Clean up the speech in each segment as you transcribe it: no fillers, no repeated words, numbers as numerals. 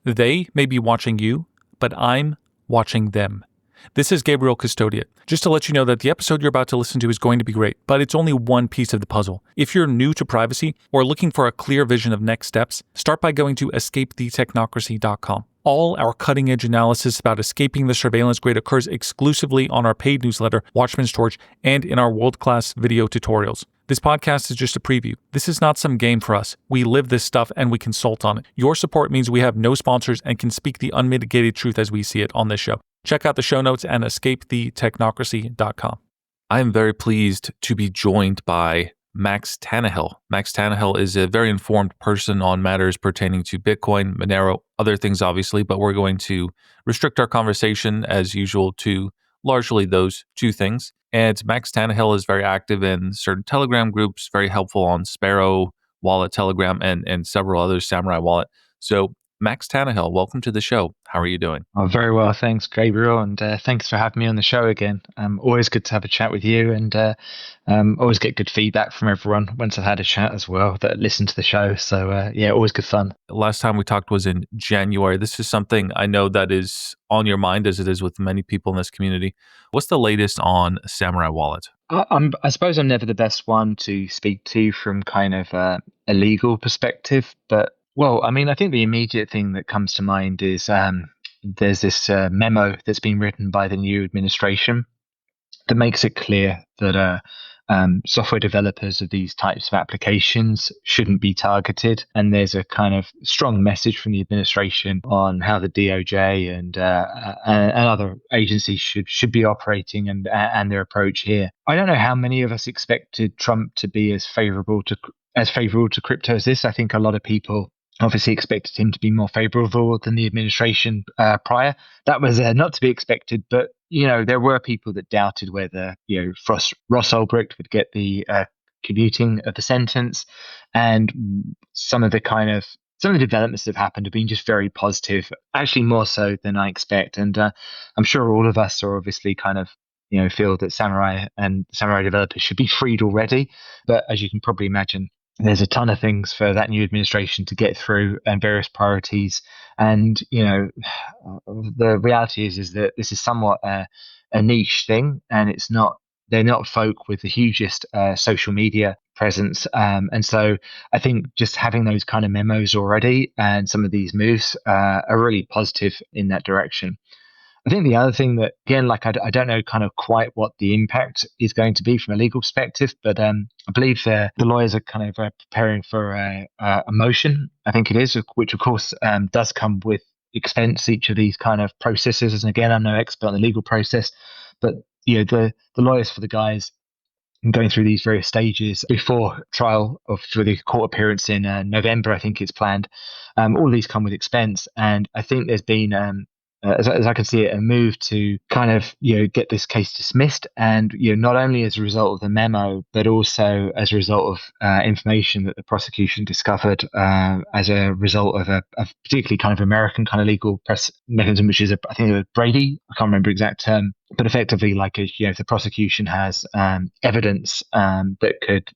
They may be watching you, but I'm watching them. This is Gabriel Custodiet. Just to let you know that the episode you're about to listen to is going to be great, but it's only one piece of the puzzle. If you're new to privacy or looking for a clear vision of next steps, start by going to escapethetechnocracy.com. All our cutting-edge analysis about escaping the surveillance grid occurs exclusively on our paid newsletter, Watchman's Torch, and in our world-class video tutorials. This podcast is just a preview. This is not some game for us. We live this stuff and we consult on it. Your support means we have no sponsors and can speak the unmitigated truth as we see it on this show. Check out the show notes and escapethetechnocracy.com. I am very pleased to be joined by Max Tannahill. Max Tannahill is a very informed person on matters pertaining to Bitcoin, Monero, other things obviously, but we're going to restrict our conversation as usual to largely those two things. And Max Tannahill is very active in certain Telegram groups, very helpful on Sparrow Wallet, Telegram, and several others, Samourai Wallet. So Max Tannahill, welcome to the show. How are you doing? Oh, very well, thanks, Gabriel, and thanks for having me on the show again. Always good to have a chat with you, and always get good feedback from everyone once I've had a chat as well that listen to the show. So yeah, always good fun. Last time we talked was in January. This is something I know that is on your mind, as it is with many people in this community. What's the latest on Samourai Wallet? I suppose I'm never the best one to speak to from kind of a legal perspective, but well, I mean, I think the immediate thing that comes to mind is there's this memo that's been written by the new administration that makes it clear that software developers of these types of applications shouldn't be targeted. And there's a kind of strong message from the administration on how the DOJ and other agencies should be operating and their approach here. I don't know how many of us expected Trump to be as favorable to crypto as this. I think a lot of people obviously expected him to be more favorable than the administration prior. That was not to be expected, but there were people that doubted whether Ross Ulbricht would get the commuting of the sentence, and some of the developments that have happened have been just very positive, actually more so than I expect. And I'm sure all of us are obviously kind of feel that Samourai and Samourai developers should be freed already, but as you can probably imagine, there's a ton of things for that new administration to get through and various priorities. And, the reality is that this is somewhat a niche thing, and they're not folk with the hugest social media presence. And so I think just having those kind of memos already and some of these moves are really positive in that direction. I think the other thing that, again, like I don't know kind of quite what the impact is going to be from a legal perspective, but I believe the lawyers are kind of preparing for a motion, I think it is, which of course does come with expense, each of these kind of processes. And again, I'm no expert on the legal process, but the lawyers for the guys going through these various stages before trial or for the court appearance in November, I think it's planned. All of these come with expense, and I think there's been as I can see it, a move to kind of get this case dismissed, and not only as a result of the memo, but also as a result of information that the prosecution discovered as a result of a particularly kind of American kind of legal press mechanism, which is I think a Brady. I can't remember the exact term, but effectively, like if the prosecution has evidence that could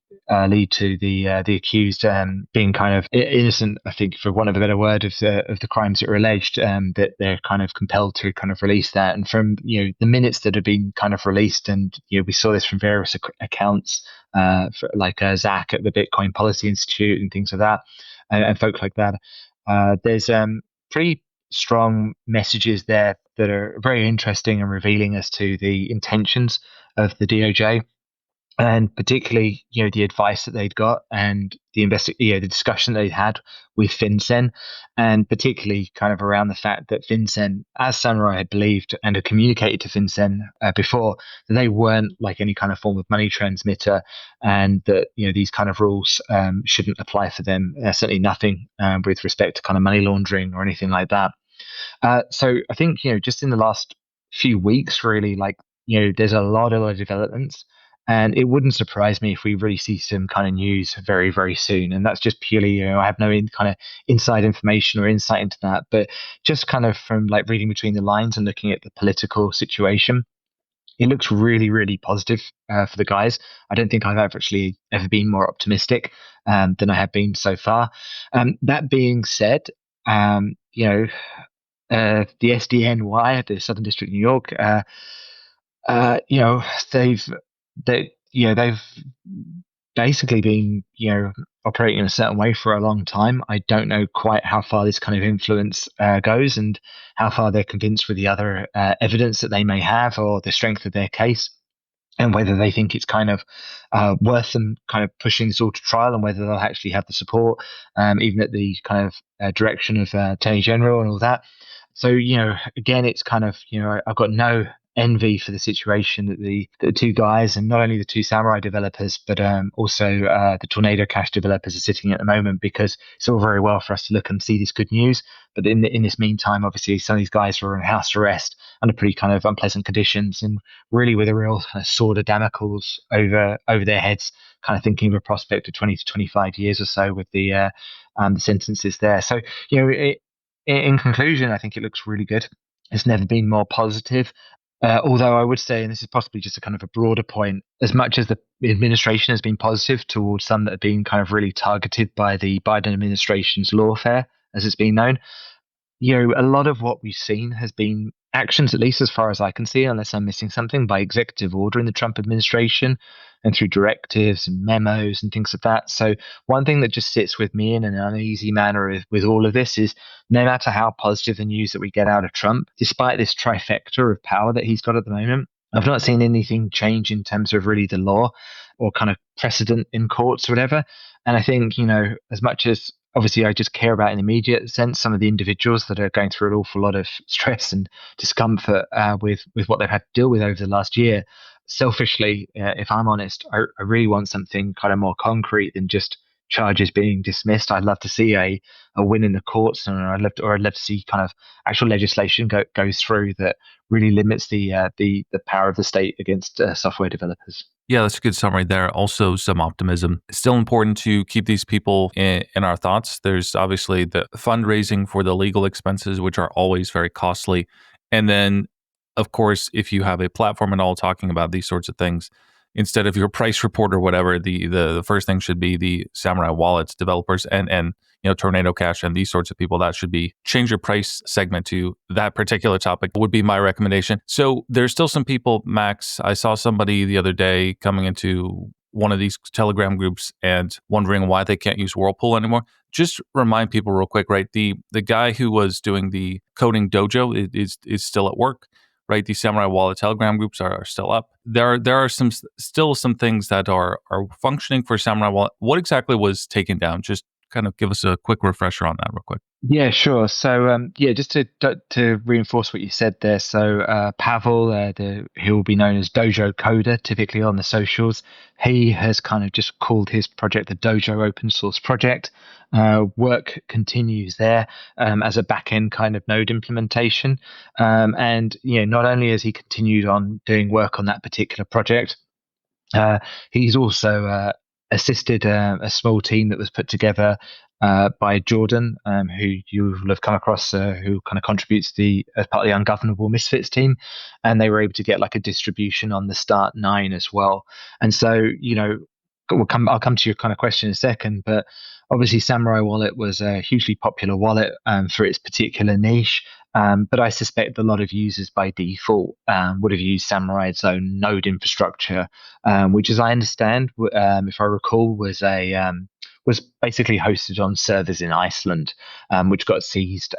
lead to the accused being kind of innocent, I think, for want of a better word, of the crimes that are alleged, that they're kind of compelled to kind of release that. And from the minutes that have been kind of released, and we saw this from various accounts, like Zach at the Bitcoin Policy Institute and things like that, and folks like that. There's pretty strong messages there that are very interesting and revealing as to the intentions of the DOJ. And particularly, the advice that they'd got and the the discussion they'd had with FinCEN, and particularly kind of around the fact that FinCEN, as Samourai had believed and had communicated to FinCEN before, that they weren't like any kind of form of money transmitter, and that these kind of rules shouldn't apply for them. Certainly nothing with respect to kind of money laundering or anything like that. So I think just in the last few weeks, really, there's a lot of developments. And it wouldn't surprise me if we really see some kind of news very, very soon. And that's just purely, I have no kind of inside information or insight into that, but just kind of from reading between the lines and looking at the political situation, it looks really, really positive for the guys. I don't think I've actually ever been more optimistic than I have been so far. That being said, the SDNY, the Southern District of New York, you know, they've basically been, operating in a certain way for a long time. I don't know quite how far this kind of influence goes and how far they're convinced with the other evidence that they may have or the strength of their case, and whether they think it's kind of worth them kind of pushing this all to trial, and whether they'll actually have the support, even at the kind of direction of Attorney General and all that. So, again, it's kind of, I've got no envy for the situation that the two guys, and not only the two Samourai developers, but also the Tornado Cash developers are sitting at the moment, because it's all very well for us to look and see this good news. But in this meantime, obviously, some of these guys are in house arrest under pretty kind of unpleasant conditions, and really with a real kind of sword of Damocles over their heads, kind of thinking of a prospect of 20 to 25 years or so with the sentences there. So, in conclusion, I think it looks really good. It's never been more positive. Although I would say, and this is possibly just a kind of a broader point, as much as the administration has been positive towards some that have been kind of really targeted by the Biden administration's lawfare, as it's been known, a lot of what we've seen has been actions, at least as far as I can see, unless I'm missing something, by executive order in the Trump administration and through directives and memos and things like that. So one thing that just sits with me in an uneasy manner with all of this is, no matter how positive the news that we get out of Trump, despite this trifecta of power that he's got at the moment, I've not seen anything change in terms of really the law or kind of precedent in courts or whatever. And I think, as much as obviously I just care about in the immediate sense some of the individuals that are going through an awful lot of stress and discomfort with what they've had to deal with over the last year, selfishly, if I'm honest, I really want something kind of more concrete than just charges being dismissed. I'd love to see a win in the courts, and I'd love to see kind of actual legislation goes through that really limits the power of the state against software developers. Yeah, that's a good summary there. Also, some optimism. It's still important to keep these people in our thoughts. There's obviously the fundraising for the legal expenses, which are always very costly. And then, of course, if you have a platform at all talking about these sorts of things, instead of your price report or whatever, the first thing should be the Samourai Wallets developers and Tornado Cash and these sorts of people. That should be change your price segment to that particular topic would be my recommendation. So there's still some people, Max. I saw somebody the other day coming into one of these Telegram groups and wondering why they can't use Whirlpool anymore. Just remind people real quick, right? The guy who was doing the coding dojo is still at work. Right, the Samourai Wallet Telegram groups are still up. There are still some things that are functioning for Samourai Wallet. What exactly was taken down? Just kind of give us a quick refresher on that real quick. Yeah, sure. So, just to reinforce what you said there. So, Pavel, he will be known as Dojo Coder, typically on the socials. He has kind of just called his project the Dojo Open Source Project. Work continues there as a back-end kind of node implementation. And not only has he continued on doing work on that particular project, he's also assisted a small team that was put together by Jordan, who you will have come across, who kind of contributes as part of the Ungovernable Misfits team, and they were able to get like a distribution on the Start 9 as well. And so, I'll come to your kind of question in a second, but obviously Samourai Wallet was a hugely popular wallet for its particular niche. But I suspect a lot of users by default would have used Samourai's own node infrastructure, which, as I understand, if I recall, was basically hosted on servers in Iceland, which got seized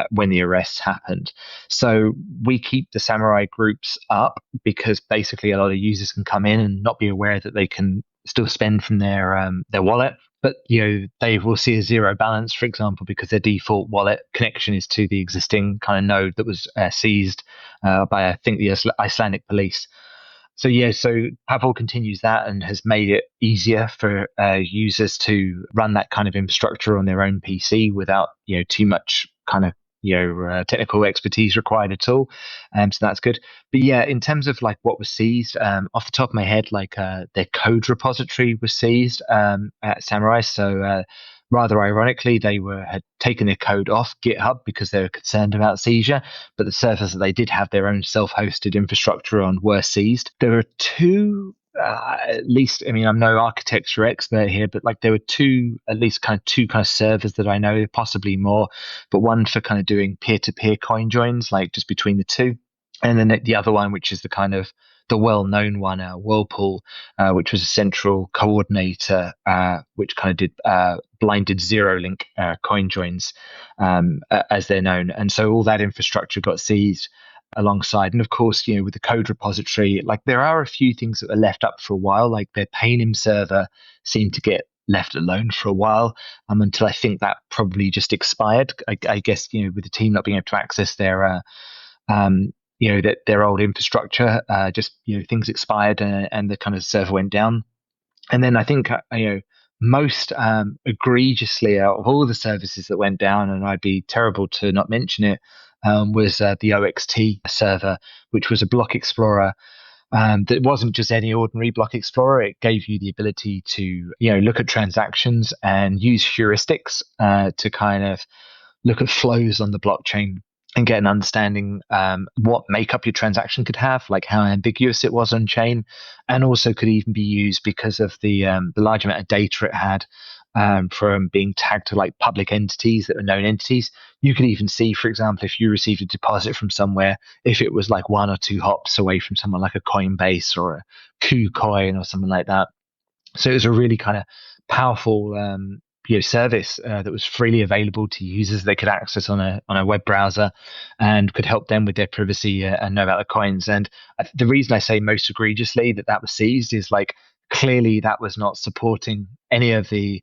when the arrests happened. So we keep the Samourai groups up because basically a lot of users can come in and not be aware that they can still spend from their wallet. But they will see a zero balance, for example, because their default wallet connection is to the existing kind of node that was seized by, I think, the Icelandic police. So so Pavel continues that and has made it easier for users to run that kind of infrastructure on their own PC without too much kind of technical expertise required at all. So that's good. But in terms of like what was seized, off the top of my head, like their code repository was seized at Samourai. So rather ironically, they had taken their code off GitHub because they were concerned about seizure, but the servers that they did have their own self-hosted infrastructure on were seized. There are two at least, I mean, I'm no architecture expert here, but like there were at least two kind of servers that I know, possibly more, but one for kind of doing peer-to-peer coin joins, like just between the two. And then the other one, which is the kind of the well-known one, Whirlpool, which was a central coordinator, which kind of did blinded zero-link coin joins, as they're known. And so all that infrastructure got seized alongside. And of course, with the code repository, like there are a few things that were left up for a while, like their Paynim server seemed to get left alone for a while, until I think that probably just expired. I guess, with the team not being able to access their their old infrastructure, just things expired, and the kind of server went down. And then I think most egregiously out of all the services that went down, and I'd be terrible to not mention it, was the OXT server, which was a block explorer. That wasn't just any ordinary block explorer. It gave you the ability to look at transactions and use heuristics to kind of look at flows on the blockchain and get an understanding what makeup your transaction could have, like how ambiguous it was on chain, and also could even be used because of the large amount of data it had from being tagged to like public entities that were known entities. You could even see, for example, if you received a deposit from somewhere, if it was like 1 or 2 hops away from someone like a Coinbase or a KuCoin or something like that. So it was a really kind of powerful service that was freely available to users they could access on a web browser, and could help them with their privacy and know about the coins. And the reason I say most egregiously that was seized is like clearly that was not supporting any of the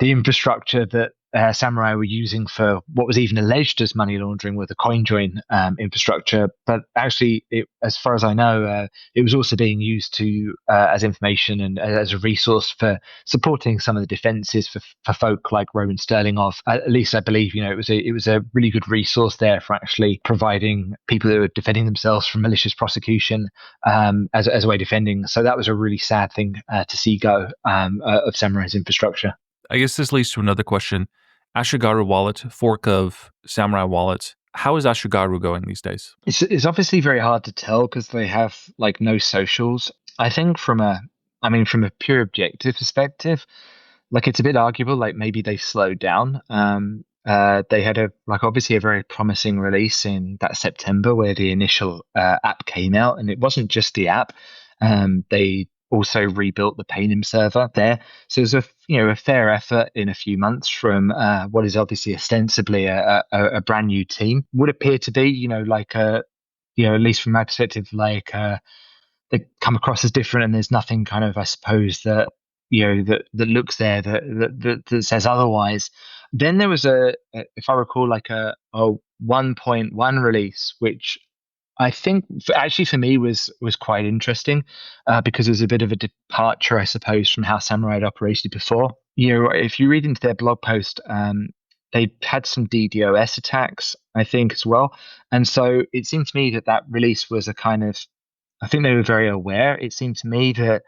infrastructure that Samourai were using for what was even alleged as money laundering with the CoinJoin infrastructure. But actually, as far as I know, it was also being used to as information and as a resource for supporting some of the defenses for folk like Roman Sterlingov. At least I believe, it was a really good resource there for actually providing people that were defending themselves from malicious prosecution as a way of defending. So that was a really sad thing to see go of Samourai's infrastructure. I guess this leads to another question. Ashigaru Wallet, fork of Samourai Wallet. How is Ashigaru going these days? It's obviously very hard to tell because they have like no socials. I think from a pure objective perspective, like it's a bit arguable. Like maybe they've slowed down. They had obviously a very promising release in that September where the initial app came out, and it wasn't just the app. They also rebuilt the Paynim server there. So it was a fair effort in a few months from what is obviously ostensibly a brand new team. Would appear to be, at least from my perspective, they come across as different, and there's nothing kind of, I suppose, that that looks there that says otherwise. Then there was if I recall, like a 1.1 release, which I think actually for me was quite interesting because it was a bit of a departure, I suppose, from how Samourai had operated before. If you read into their blog post, they had some DDoS attacks, I think, as well. And so it seemed to me that release was a kind of, I think they were very aware. It seemed to me that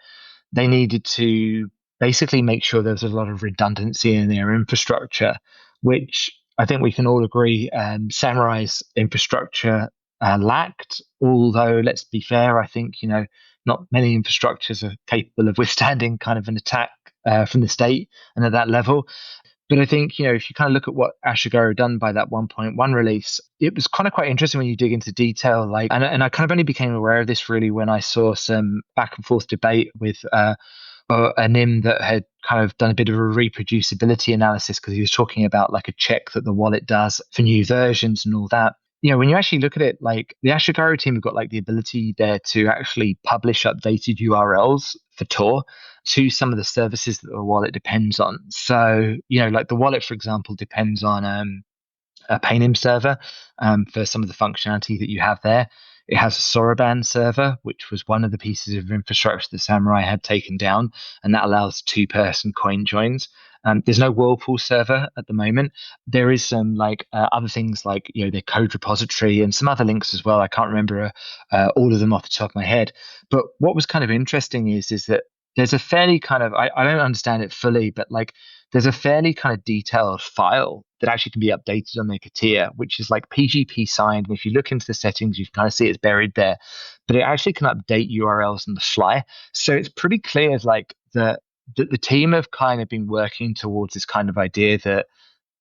they needed to basically make sure there was a lot of redundancy in their infrastructure, which I think we can all agree Samourai's infrastructure lacked. Although, let's be fair, I think not many infrastructures are capable of withstanding kind of an attack from the state and at that level. But I think if you kind of look at what Ashigaru done by that 1.1 release, it was kind of quite interesting when you dig into detail. And I kind of only became aware of this really when I saw some back and forth debate with a NIM that had kind of done a bit of a reproducibility analysis, because he was talking about like a check that the wallet does for new versions and all that. When you actually look at it, like the Ashigaru team have got like the ability there to actually publish updated URLs for Tor to some of the services that the wallet depends on. So, like the wallet, for example, depends on a Paynim server for some of the functionality that you have there. It has a Soroban server, which was one of the pieces of infrastructure that Samourai had taken down, and that allows 2-person coin joins. There's no Whirlpool server at the moment. There is some other things like their code repository and some other links as well. I can't remember all of them off the top of my head. But what was kind of interesting is that there's a fairly kind of, I don't understand it fully, but like there's a fairly kind of detailed file that actually can be updated on their CATIA, which is like PGP signed. And if you look into the settings, you can kind of see it's buried there, but it actually can update URLs on the fly. So it's pretty clear like that the team have kind of been working towards this kind of idea that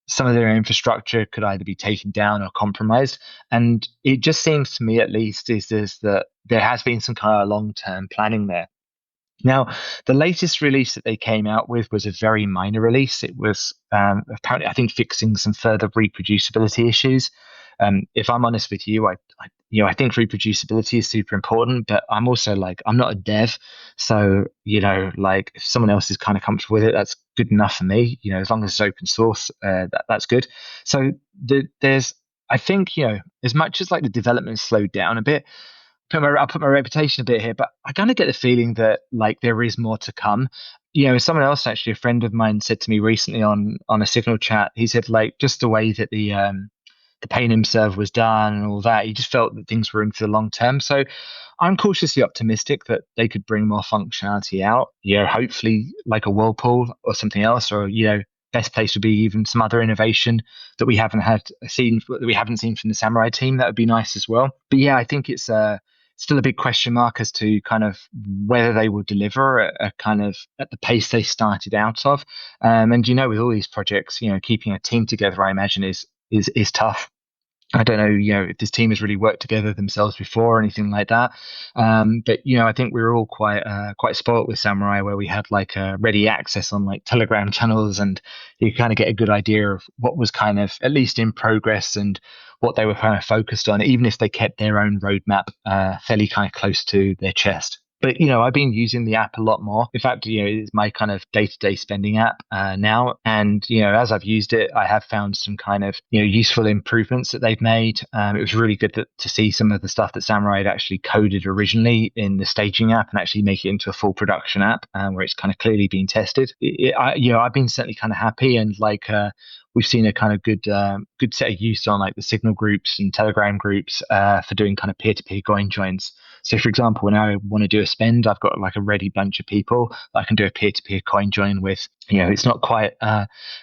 some of their infrastructure could either be taken down or compromised. And it just seems to me, at least, is that there has been some kind of long-term planning there. Now, the latest release that they came out with was a very minor release. It was apparently, I think, fixing some further reproducibility issues. If I'm honest with you, I think reproducibility is super important, but I'm also like, I'm not a dev, so like if someone else is kind of comfortable with it, that's good enough for me. As long as it's open source, that's good. So there's, I think, as much as like the development slowed down a bit, I'll put my reputation a bit here, but I kind of get the feeling that like there is more to come. Someone else, actually, a friend of mine, said to me recently on a Signal chat. He said like just the way that the Panem server was done and all that, he just felt that things were in for the long term. So I'm cautiously optimistic that they could bring more functionality out. Hopefully like a Whirlpool or something else, or best place would be even some other innovation that we haven't seen from the Samourai team. That would be nice as well. But yeah, I think it's still a big question mark as to kind of whether they will deliver at kind of at the pace they started out of. And with all these projects, keeping a team together, I imagine is tough. I don't know, if this team has really worked together themselves before or anything like that. But I think we were all quite spoilt with Samourai, where we had like ready access on like Telegram channels, and you kind of get a good idea of what was kind of at least in progress and what they were kind of focused on, even if they kept their own roadmap fairly kind of close to their chest. But, I've been using the app a lot more. In fact, it's my kind of day-to-day spending app now. And, as I've used it, I have found some kind of, useful improvements that they've made. It was really good to see some of the stuff that Samourai had actually coded originally in the staging app and actually make it into a full production app where it's kind of clearly being tested. I've been certainly kind of happy, and like we've seen a kind of good set of use on like the Signal groups and Telegram groups for doing kind of peer-to-peer coin joins. So, for example, when I want to do a spend, I've got like a ready bunch of people that I can do a peer-to-peer coin join with. It's not quite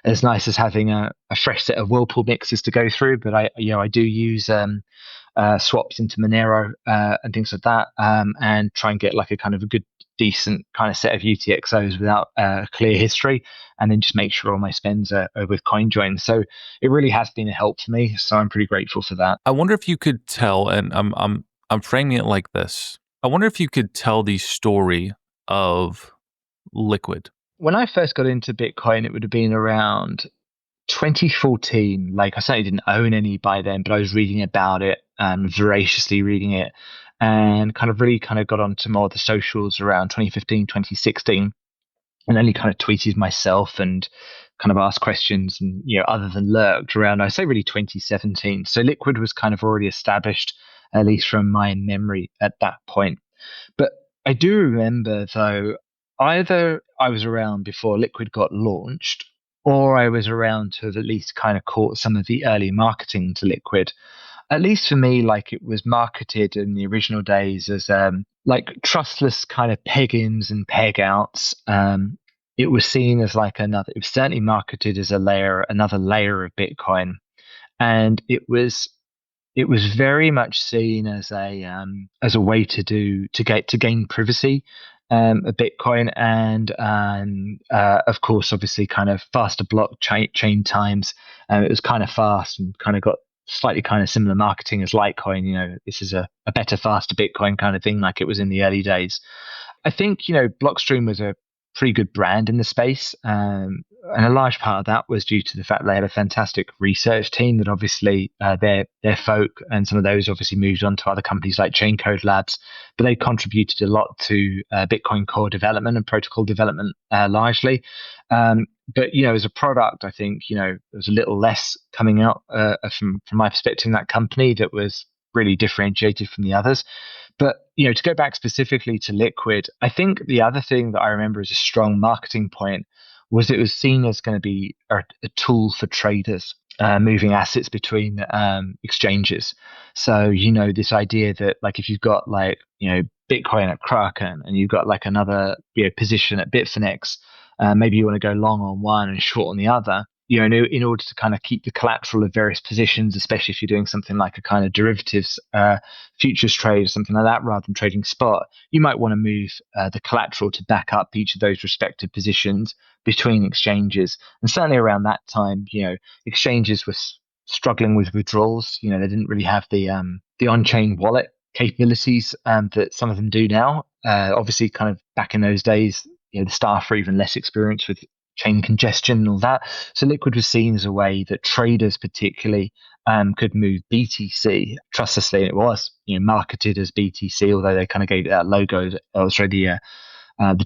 as nice as having a fresh set of Whirlpool mixes to go through, but I do use swaps into Monero and things like that, and try and get like a kind of a good, decent kind of set of UTXOs without a clear history, and then just make sure all my spends are with coin joins. So it really has been a help for me. So I'm pretty grateful for that. I wonder if you could tell, and I'm framing it like this. I wonder if you could tell the story of Liquid. When I first got into Bitcoin, it would have been around 2014. Like, I certainly didn't own any by then, but I was reading about it and voraciously reading it, and kind of really kind of got onto more of the socials around 2015, 2016, and only kind of tweeted myself and kind of asked questions and, other than lurked around, I say really 2017. So Liquid was kind of already established, at least from my memory at that point. But I do remember, though, either I was around before Liquid got launched, or I was around to have at least kind of caught some of the early marketing to Liquid. At least for me, like, it was marketed in the original days as like trustless kind of peg-ins and peg-outs. It was seen as like it was certainly marketed as another layer of Bitcoin. And it was very much seen as a way to gain privacy of Bitcoin, and of course, obviously, kind of faster blockchain times. It was kind of fast and kind of got slightly kind of similar marketing as Litecoin. This is a better, faster Bitcoin kind of thing, like it was in the early days. I think Blockstream was a pretty good brand in the space. And a large part of that was due to the fact they had a fantastic research team that obviously their folk, and some of those obviously moved on to other companies like Chaincode Labs, but they contributed a lot to Bitcoin core development and protocol development largely. But as a product, I think there was a little less coming out from my perspective in that company that was really differentiated from the others. But to go back specifically to Liquid, I think the other thing that I remember as a strong marketing point was it was seen as going to be a tool for traders moving assets between exchanges. So this idea that like if you've got like Bitcoin at Kraken and you've got like another position at Bitfinex, maybe you want to go long on one and short on the other, in order to kind of keep the collateral of various positions, especially if you're doing something like a kind of derivatives futures trade or something like that, rather than trading spot, you might want to move the collateral to back up each of those respective positions between exchanges. And certainly around that time, exchanges were struggling with withdrawals. They didn't really have the on-chain wallet capabilities that some of them do now. Obviously, kind of back in those days, the staff were even less experienced with chain congestion and all that. So Liquid was seen as a way that traders, particularly, could move BTC. Trustlessly, it was marketed as BTC, although they kind of gave it that logo, the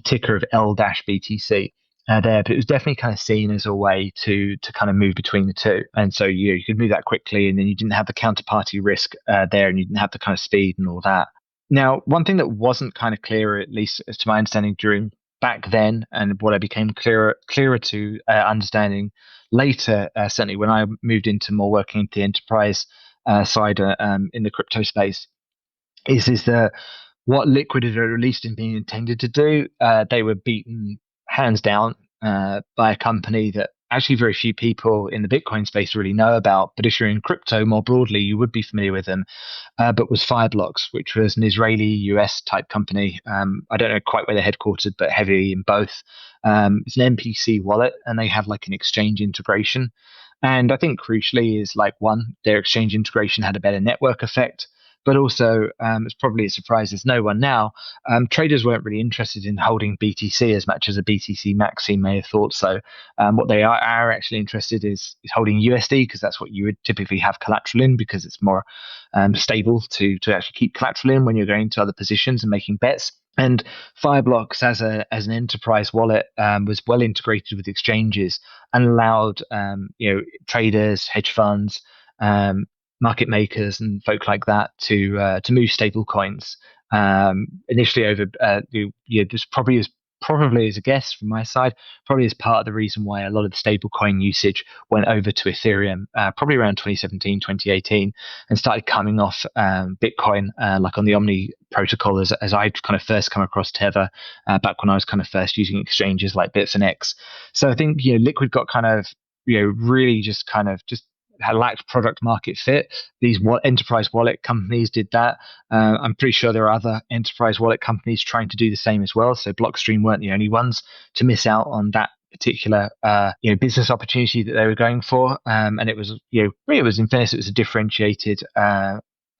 ticker of L-BTC. There, but it was definitely kind of seen as a way to kind of move between the two, and so you could move that quickly, and then you didn't have the counterparty risk there, and you didn't have the kind of speed and all that. Now, one thing that wasn't kind of clear, at least as to my understanding during back then, and what I became clearer to understanding later, certainly when I moved into more working at the enterprise side in the crypto space, is that what Liquid had released and being intended to do, they were beaten hands down by a company that actually very few people in the Bitcoin space really know about. But if you're in crypto more broadly, you would be familiar with them. But was Fireblocks, which was an Israeli-US type company. I don't know quite where they're headquartered, but heavy in both. It's an MPC wallet, and they have like an exchange integration. And I think crucially is their exchange integration had a better network effect. But also, it's probably a surprise there's no one now. Traders weren't really interested in holding BTC as much as a BTC maxi may have thought so. What they are actually interested is holding USD, because that's what you would typically have collateral in, because it's more stable to actually keep collateral in when you're going to other positions and making bets. And Fireblocks as an enterprise wallet was well integrated with exchanges and allowed traders, hedge funds, market makers and folk like that to move stable coins initially over this probably as a guess from my side, probably as part of the reason why a lot of the stablecoin usage went over to Ethereum probably around 2017 2018 and started coming off Bitcoin like on the Omni protocol as I'd kind of first come across Tether back when I was kind of first using exchanges like Bitfinex. So I think Liquid got kind of really just had lacked product market fit. These enterprise wallet companies did that. I'm pretty sure there are other enterprise wallet companies trying to do the same as well. So Blockstream weren't the only ones to miss out on that particular business opportunity that they were going for. And it was it was in fairness, it was a differentiated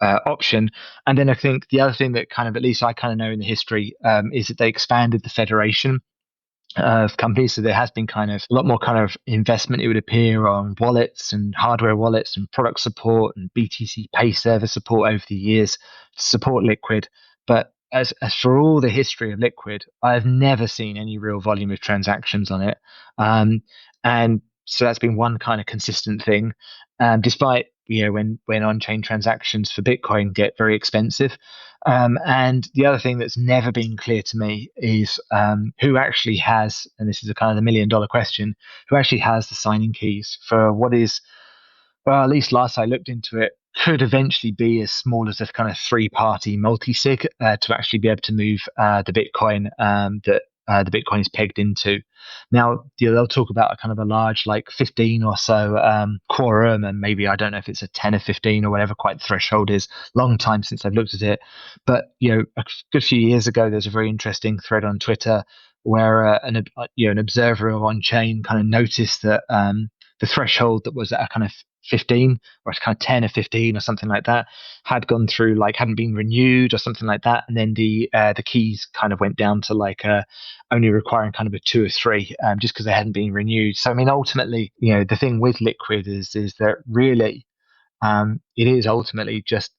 option. And then I think the other thing that kind of, at least I kind of know in the history, is that they expanded the federation of companies. So there has been kind of a lot more kind of investment, it would appear, on wallets and hardware wallets and product support and BTC Pay service support over the years to support Liquid. But as for all the history of Liquid, I've never seen any real volume of transactions on it. And so that's been one kind of consistent thing. Despite when on-chain transactions for Bitcoin get very expensive. And the other thing that's never been clear to me is who actually has, and this is a kind of the $1 million question, who actually has the signing keys for what is, well, at least last I looked into it, could eventually be as small as a kind of three-party multi-sig to actually be able to move the Bitcoin that the Bitcoin is pegged into. Now, they'll talk about a kind of a large, like 15 or so quorum, and maybe, I don't know if it's a 10 or 15 or whatever quite the threshold is. Long time since I've looked at it. But, a good few years ago, there's a very interesting thread on Twitter where an observer on-chain kind of noticed that the threshold that was at a kind of 15 or it's kind of 10 or 15 or something like that had gone through, like hadn't been renewed or something like that, and then the keys kind of went down to like only requiring kind of a 2 or 3 just because they hadn't been renewed. So I mean, ultimately, the thing with Liquid is that really it is ultimately just,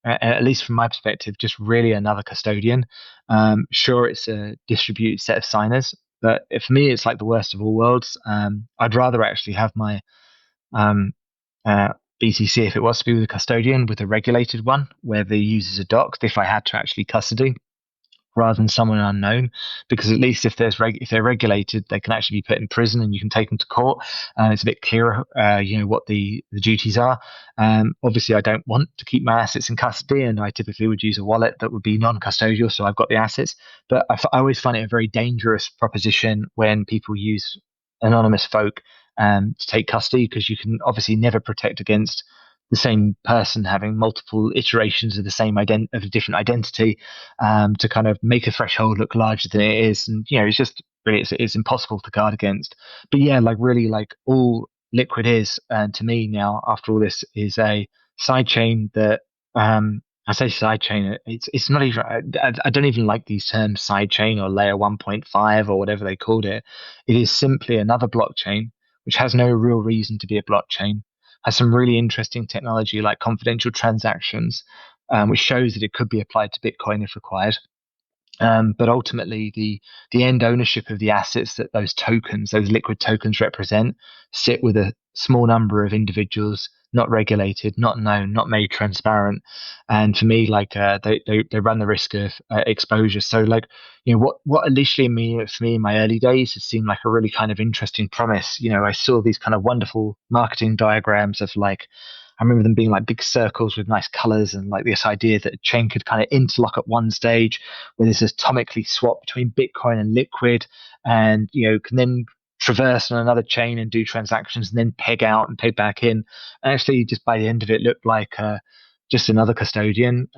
at least from my perspective, just really another custodian. Sure, it's a distributed set of signers, but for me it's like the worst of all worlds. I'd rather actually have my BTC, if it was to be with a custodian, with a regulated one where the users are docked, if I had to actually custody, rather than someone unknown, because at least if if they're regulated, they can actually be put in prison and you can take them to court, and it's a bit clearer, what the duties are. Obviously, I don't want to keep my assets in custody, and I typically would use a wallet that would be non-custodial, so I've got the assets. But I always find it a very dangerous proposition when people use anonymous folk to take custody, because you can obviously never protect against the same person having multiple iterations of the same of a different identity, to kind of make a threshold look larger than it is, and it's just really it's impossible to guard against. But yeah, like really, like all Liquid is, and to me now after all this, is a sidechain that I say sidechain. It's not even. I don't even like these terms, sidechain or layer 1.5 or whatever they called it. It is simply another blockchain which has no real reason to be a blockchain, has some really interesting technology like confidential transactions, which shows that it could be applied to Bitcoin if required. But ultimately, the end ownership of the assets that those tokens, those liquid tokens, represent, sit with a small number of individuals, not regulated, not known, not made transparent. And for me, like they run the risk of exposure. So, like what initially for me in my early days, it seemed like a really kind of interesting promise. I saw these kind of wonderful marketing diagrams of like. I remember them being like big circles with nice colors, and like this idea that a chain could kind of interlock at one stage where there's this atomically swap between Bitcoin and Liquid, and can then traverse on another chain and do transactions and then peg out and peg back in. And actually, just by the end of it, looked like just another custodian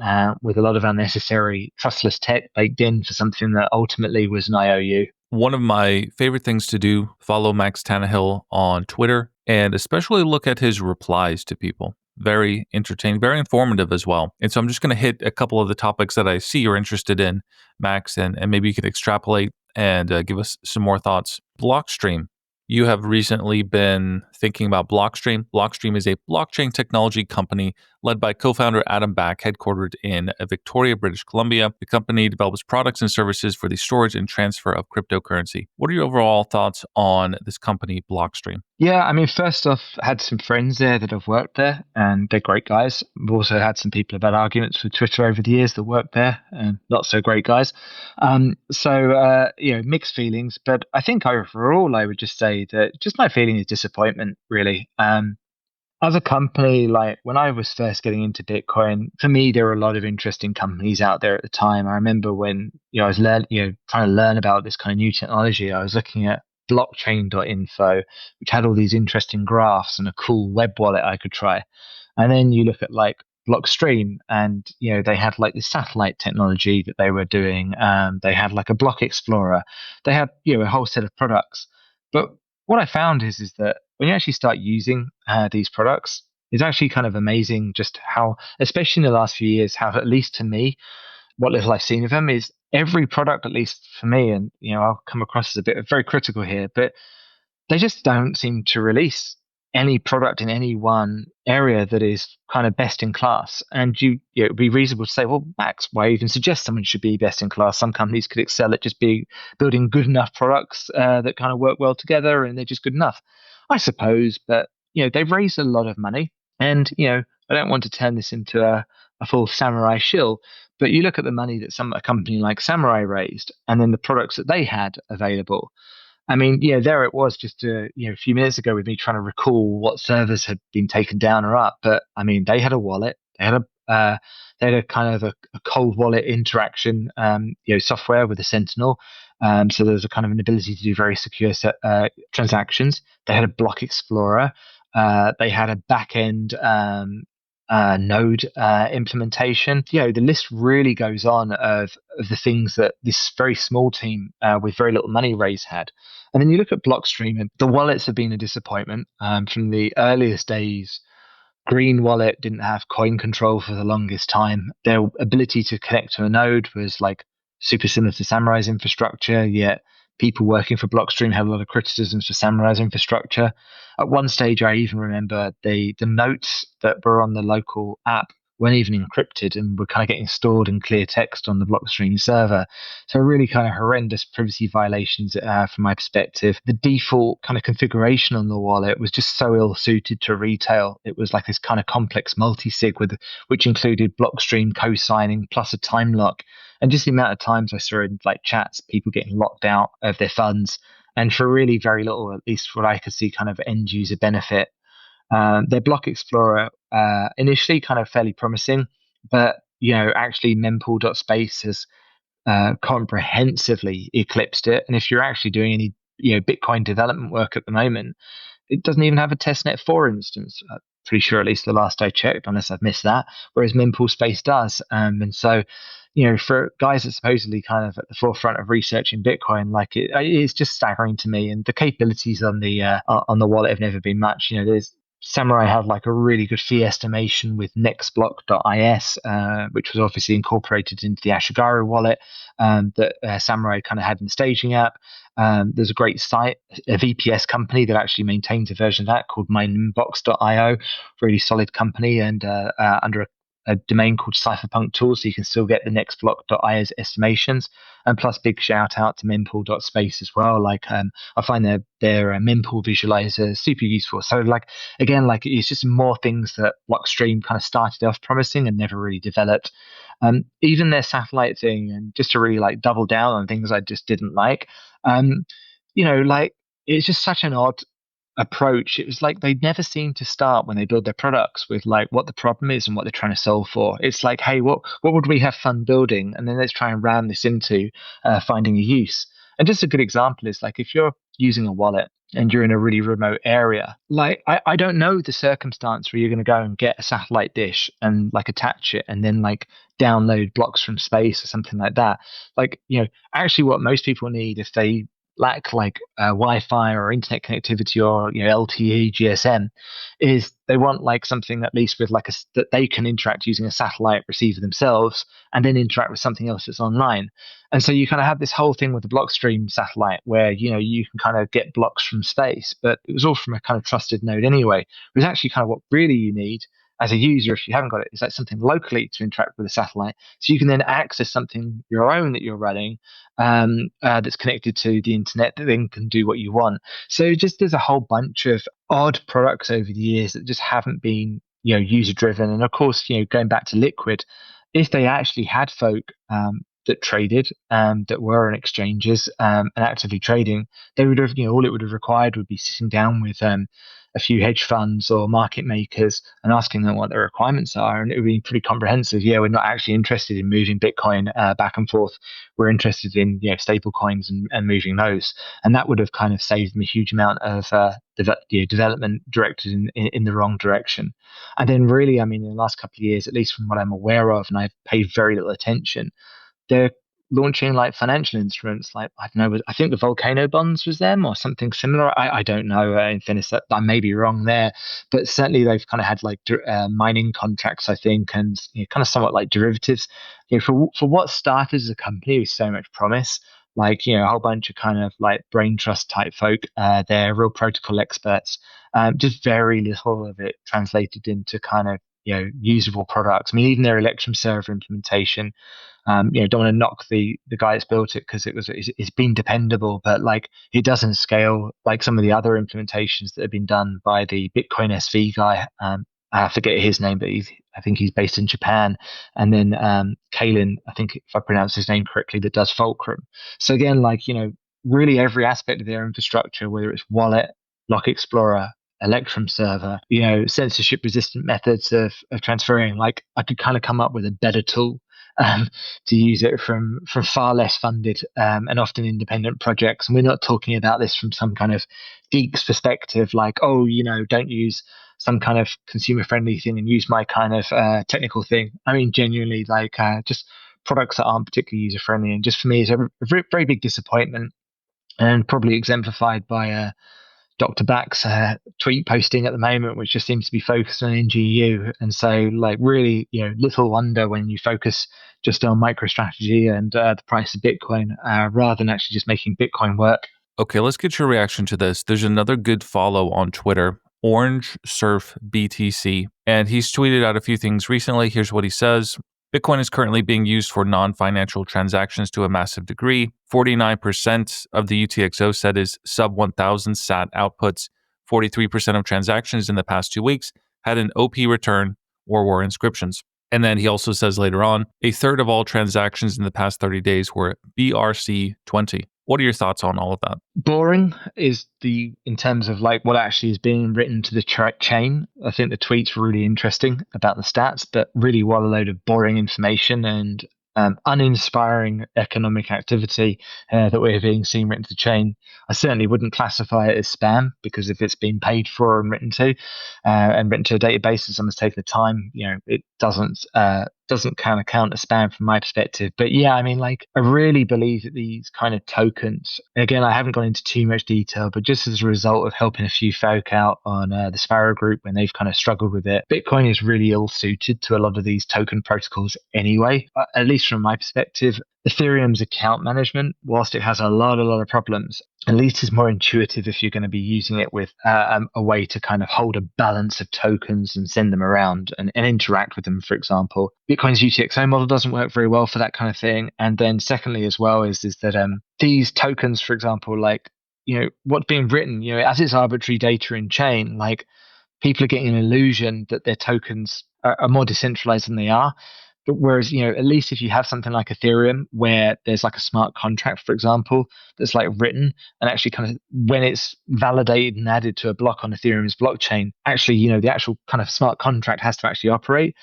with a lot of unnecessary trustless tech baked in for something that ultimately was an IOU. One of my favorite things to do, follow Max Tannahill on Twitter, and especially look at his replies to people. Very entertaining, very informative as well. And so I'm just going to hit a couple of the topics that I see you're interested in, Max, and maybe you could extrapolate and give us some more thoughts. Blockstream. You have recently been thinking about Blockstream. Blockstream is a blockchain technology company led by co-founder Adam Back, headquartered in Victoria, British Columbia. The company develops products and services for the storage and transfer of cryptocurrency. What are your overall thoughts on this company, Blockstream? Yeah, I mean, first off, I had some friends there that have worked there, and they're great guys. I've also had some people have had arguments with Twitter over the years that worked there, and not so great guys. Mixed feelings. But I think overall, I would just say that just my feeling is disappointment, really. As a company, like when I was first getting into Bitcoin, for me, there were a lot of interesting companies out there at the time. I remember when I was trying to learn about this kind of new technology, I was looking at blockchain.info, which had all these interesting graphs and a cool web wallet I could try. And then you look at like Blockstream, and they had like the satellite technology that they were doing. They had like a block explorer. They had a whole set of products. But what I found is that when you actually start using these products, it's actually kind of amazing just how, especially in the last few years, how, at least to me, what little I've seen of them, is every product, at least for me, and I'll come across as a bit very critical here, but they just don't seem to release any product in any one area that is kind of best in class. And it would be reasonable to say, well, Max, why even suggest someone should be best in class? Some companies could excel at just building good enough products that kind of work well together, and they're just good enough, I suppose. But they've raised a lot of money, and I don't want to turn this into a full Samurai shill, but you look at the money that a company like Samurai raised, and then the products that they had available. I mean, there it was just a few minutes ago with me trying to recall what servers had been taken down or up. But I mean, they had a wallet, they had a kind of a cold wallet interaction, software with a Sentinel. So there was a kind of an ability to do very secure transactions. They had a block explorer. They had a back end node implementation. The list really goes on of the things that this very small team with very little money raised had. And then you look at Blockstream, and the wallets have been a disappointment from the earliest days. Green Wallet didn't have coin control for the longest time. Their ability to connect to a node was like super similar to Samurai's infrastructure, yet people working for Blockstream had a lot of criticisms for Samurai's infrastructure. At one stage, I even remember the notes that were on the local app weren't even encrypted and were kind of getting stored in clear text on the Blockstream server. So really kind of horrendous privacy violations from my perspective. The default kind of configuration on the wallet was just so ill suited to retail. It was like this kind of complex multi-sig which included Blockstream co-signing plus a time lock. And just the amount of times I saw in like chats, people getting locked out of their funds, and for really very little, at least what I could see, kind of end user benefit. Their Block Explorer initially kind of fairly promising, but actually mempool.space has comprehensively eclipsed it. And if you're actually doing any Bitcoin development work at the moment, it doesn't even have a testnet 4 instance. Pretty sure, at least the last I checked, unless I've missed that. Whereas mempool space does, and so for guys that supposedly kind of at the forefront of researching Bitcoin, like it's just staggering to me. And the capabilities on the wallet have never been much. There's Samourai had like a really good fee estimation with nextblock.is, which was obviously incorporated into the Ashigaru wallet that Samourai kind of had in the staging app. There's a great site, a VPS company that actually maintains a version of that called minebox.io, really solid company, and under a domain called Cypherpunk Tools, so you can still get the nextblock.io's estimations. And plus, big shout out to mempool.space as well. Like I find their mempool visualizer super useful. So again, it's just more things that Blockstream kind of started off promising and never really developed. Even their satellite thing, and just to really double down on things I just didn't like. It's just such an odd approach. It was like they never seem to start when they build their products with what the problem is and what they're trying to solve for. It's like, hey, what would we have fun building, and then let's try and ram this into finding a use. And just a good example is if you're using a wallet and you're in a really remote area, I don't know the circumstance where you're going to go and get a satellite dish and attach it and then download blocks from space or something like that. Actually what most people need if they lack Wi-Fi or internet connectivity or LTE GSM is they want something at least with that they can interact using a satellite receiver themselves and then interact with something else that's online. And so you kind of have this whole thing with the Blockstream satellite where you can kind of get blocks from space, but it was all from a kind of trusted node anyway. It was actually kind of what really you need as a user, if you haven't got it, is something locally to interact with a satellite. So you can then access something your own that you're running that's connected to the internet that then can do what you want. So just there's a whole bunch of odd products over the years that just haven't been user driven. And of course, going back to Liquid, if they actually had folk that traded that were on exchanges and actively trading, they would have all it would have required would be sitting down with a few hedge funds or market makers and asking them what their requirements are, and it would be pretty comprehensive. We're not actually interested in moving Bitcoin back and forth. We're interested in stable coins and moving those, and that would have kind of saved them a huge amount of development directed in the wrong direction. And then really, I mean, in the last couple of years, at least from what I'm aware of, and I've paid very little attention, they're launching financial instruments. I don't know, I think the Volcano bonds was them or something similar. I don't know. In fairness, I may be wrong there, but certainly they've kind of had mining contracts, I think, and kind of somewhat like derivatives. For what started as a company with so much promise, a whole bunch of kind of brain trust type folk. They're real protocol experts. Just very little of it translated into kind of usable products. I mean, even their Electrum server implementation. Don't want to knock the guy that's built it because it's been dependable, but it doesn't scale like some of the other implementations that have been done by the Bitcoin SV guy. I forget his name, but I think he's based in Japan. And then Kalen, I think if I pronounce his name correctly, that does Fulcrum. So again, really every aspect of their infrastructure, whether it's wallet, Block Explorer, Electrum server, censorship resistant methods of transferring, I could kind of come up with a better tool to use it from far less funded and often independent projects. And we're not talking about this from some kind of geek's perspective, don't use some kind of consumer friendly thing and use my kind of technical thing. I mean, genuinely, just products that aren't particularly user friendly. And just for me, is a very, very big disappointment, and probably exemplified by Dr. Back's tweet posting at the moment, which just seems to be focused on NGU. And so really, little wonder when you focus just on MicroStrategy and the price of Bitcoin rather than actually just making Bitcoin work. Okay, let's get your reaction to this. There's another good follow on Twitter. Orange Surf BTC. And he's tweeted out a few things recently. Here's what he says. Bitcoin is currently being used for non-financial transactions to a massive degree. 49% of the UTXO set is sub 1,000 SAT outputs. 43% of transactions in the past 2 weeks had an OP return or were inscriptions. And then he also says later on, a third of all transactions in the past 30 days were BRC20. What are your thoughts on all of that? Boring is in terms of like what actually is being written to the chain. I think the tweets were really interesting about the stats, but really what a load of boring information and uninspiring economic activity that we're being seen written to the chain. I certainly wouldn't classify it as spam, because if it's been paid for and written to a database and someone's taken the time, it doesn't kind of count as spam from my perspective. But yeah, I mean, like, I really believe that these kind of tokens, again, I haven't gone into too much detail, but just as a result of helping a few folk out on the Sparrow group when they've kind of struggled with it, Bitcoin is really ill suited to a lot of these token protocols anyway, at least from my perspective. Ethereum's account management, whilst it has a lot of problems, at least is more intuitive if you're going to be using it with a way to kind of hold a balance of tokens and send them around and interact with them, for example. Bitcoin's UTXO model doesn't work very well for that kind of thing. And then secondly as well is that these tokens, for example, like, what's being written, as it's arbitrary data in chain, like, people are getting an illusion that their tokens are more decentralized than they are. But whereas, at least if you have something like Ethereum, where there's like a smart contract, for example, that's like written and actually kind of, when it's validated and added to a block on Ethereum's blockchain, actually, the actual kind of smart contract has to actually operate.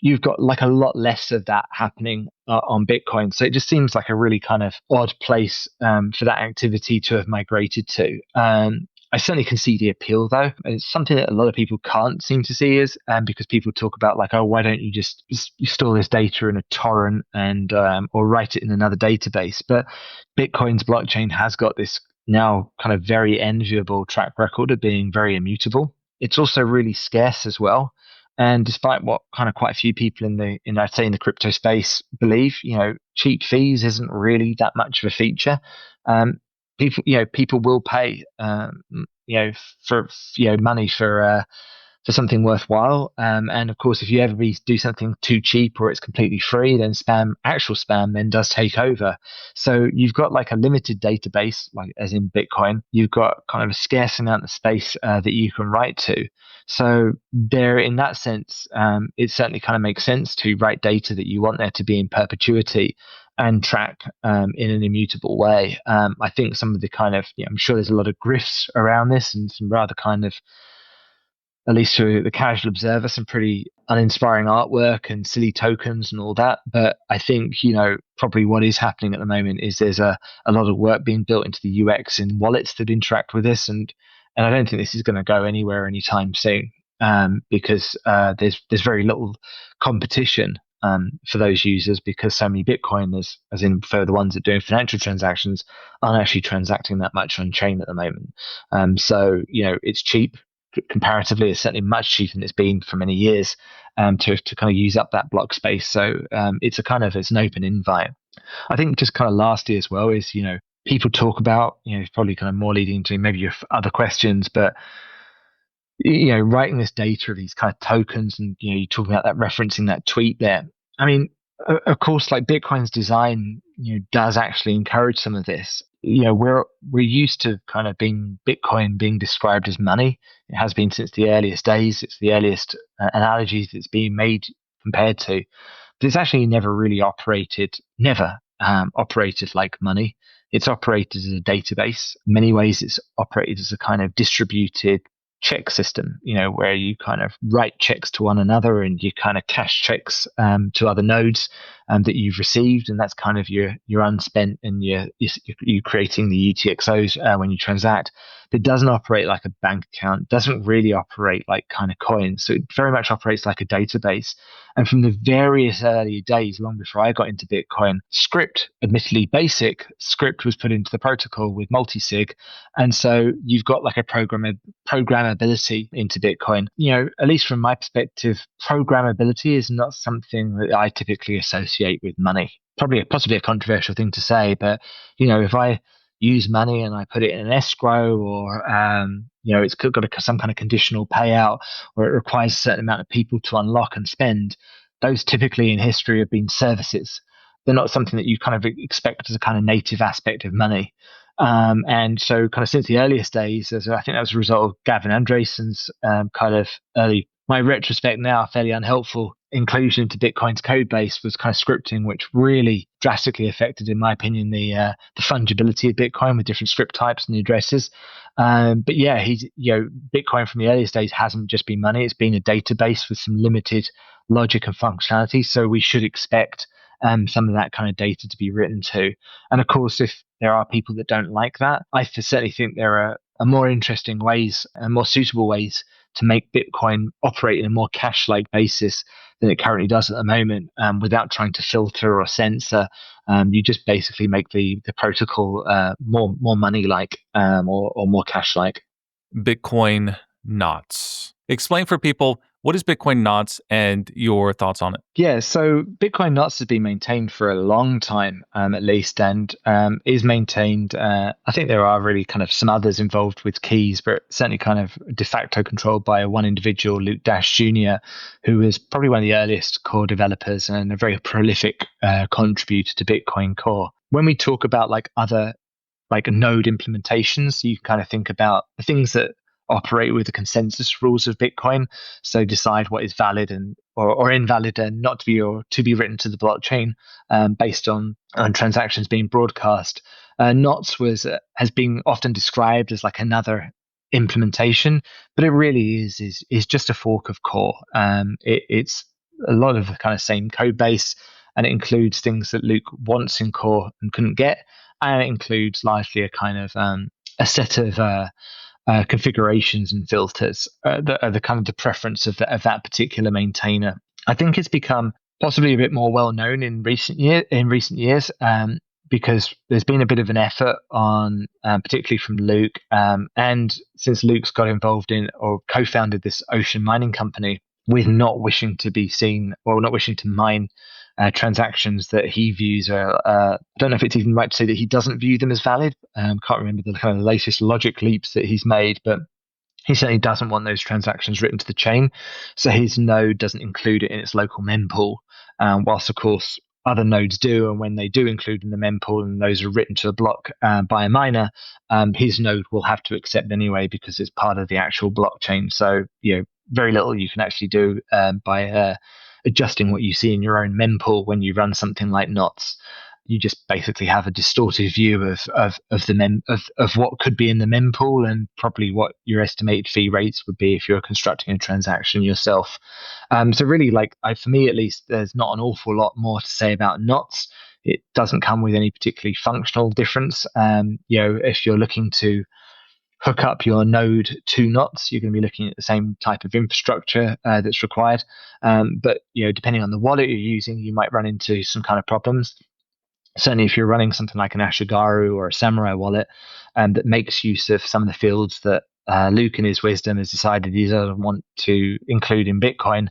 You've got like a lot less of that happening on Bitcoin. So it just seems like a really kind of odd place for that activity to have migrated to. I certainly can see the appeal, though. It's something that a lot of people can't seem to see is because people talk about like, oh, why don't you just store this data in a torrent and or write it in another database? But Bitcoin's blockchain has got this now kind of very enviable track record of being very immutable. It's also really scarce as well. And despite what kind of quite a few people in the crypto space believe, cheap fees isn't really that much of a feature. People will pay, for money for something worthwhile. And of course, if you ever do something too cheap or it's completely free, then actual spam then does take over. So you've got like a limited database, like as in Bitcoin, you've got kind of a scarce amount of space that you can write to. So there, in that sense, it certainly kind of makes sense to write data that you want there to be in perpetuity and track in an immutable way. I think some of the kind of, I'm sure there's a lot of grifts around this and some rather kind of, at least to the casual observer, some pretty uninspiring artwork and silly tokens and all that. But I think, probably what is happening at the moment is there's a lot of work being built into the UX in wallets that interact with this. And I don't think this is going to go anywhere anytime soon because there's very little competition for those users, because so many Bitcoiners, as in for the ones that are doing financial transactions, aren't actually transacting that much on chain at the moment. So it's cheap comparatively. It's certainly much cheaper than it's been for many years to kind of use up that block space. So it's an open invite. I think just kind of lastly as well is people talk about probably kind of more leading to maybe your other questions, but writing this data of these kind of tokens and, you talk about that, referencing that tweet there. I mean, of course, like Bitcoin's design, does actually encourage some of this. We're used to kind of Bitcoin being described as money. It has been since the earliest days. It's the earliest analogies that's being made compared to, but it's actually never operated like money. It's operated as a database. In many ways, it's operated as a kind of distributed check system, where you kind of write checks to one another and you kind of cash checks to other nodes that you've received, and that's kind of your unspent and you creating the UTXOs when you transact. It doesn't operate like a bank account, doesn't really operate like kind of coins. So it very much operates like a database. And from the various early days, long before I got into Bitcoin, script, admittedly basic, script was put into the protocol with multisig. And so you've got like a programmability into Bitcoin. At least from my perspective, programmability is not something that I typically associate with money. Possibly a controversial thing to say, but if I use money and I put it in an escrow, or it's got some kind of conditional payout, or it requires a certain amount of people to unlock and spend. Those typically in history have been services. They're not something that you kind of expect as a kind of native aspect of money. And so kind of since the earliest days, I think that was a result of Gavin Andresen's kind of early, my retrospect now, fairly unhelpful inclusion into Bitcoin's code base was kind of scripting, which really drastically affected, in my opinion, the fungibility of Bitcoin with different script types and the addresses. But yeah, Bitcoin from the earliest days hasn't just been money; it's been a database with some limited logic and functionality. So we should expect some of that kind of data to be written to. And of course, if there are people that don't like that, I certainly think there are more interesting ways and more suitable ways to make Bitcoin operate in a more cash-like basis than it currently does at the moment, without trying to filter or censor. You just basically make the protocol more money-like, or more cash-like. Bitcoin knots. Explain for people, what is Bitcoin knots and your thoughts on it? Yeah, so Bitcoin knots has been maintained for a long time, at least, and is maintained. I think there are really kind of some others involved with keys, but certainly kind of de facto controlled by one individual, Luke Dash Jr., who is probably one of the earliest core developers and a very prolific contributor to Bitcoin Core. When we talk about like other like node implementations, you kind of think about the things that operate with the consensus rules of Bitcoin. So decide what is valid and or invalid and not to be, or to be written to the blockchain, based on transactions being broadcast. Knots has been often described as like another implementation, but it really is just a fork of core. It's a lot of the kind of same code base, and it includes things that Luke wants in core and couldn't get, and it includes largely a kind of a set of configurations and filters that are the kind of the preference of that particular maintainer. I think it's become possibly a bit more well known in recent years, because there's been a bit of an effort on, particularly from Luke, and since Luke's got involved in or co-founded this ocean mining company, with not wishing to be seen or not wishing to mine transactions that he views are, I don't know if it's even right to say that he doesn't view them as valid. Can't remember the kind of latest logic leaps that he's made, but he certainly doesn't want those transactions written to the chain. So his node doesn't include it in its local mempool, whilst of course other nodes do. And when they do include in the mempool and those are written to a block by a miner, his node will have to accept anyway because it's part of the actual blockchain. So, very little you can actually do by adjusting what you see in your own mempool when you run something like knots. You just basically have a distorted view of what could be in the mempool, and probably what your estimated fee rates would be if you're constructing a transaction yourself. So really, for me at least, there's not an awful lot more to say about knots. It doesn't come with any particularly functional difference. If you're looking to hook up your node to knots, you're going to be looking at the same type of infrastructure that's required. But depending on the wallet you're using, you might run into some kind of problems. Certainly, if you're running something like an Ashigaru or a Samourai wallet, that makes use of some of the fields that Luke, in his wisdom, has decided he doesn't want to include in Bitcoin,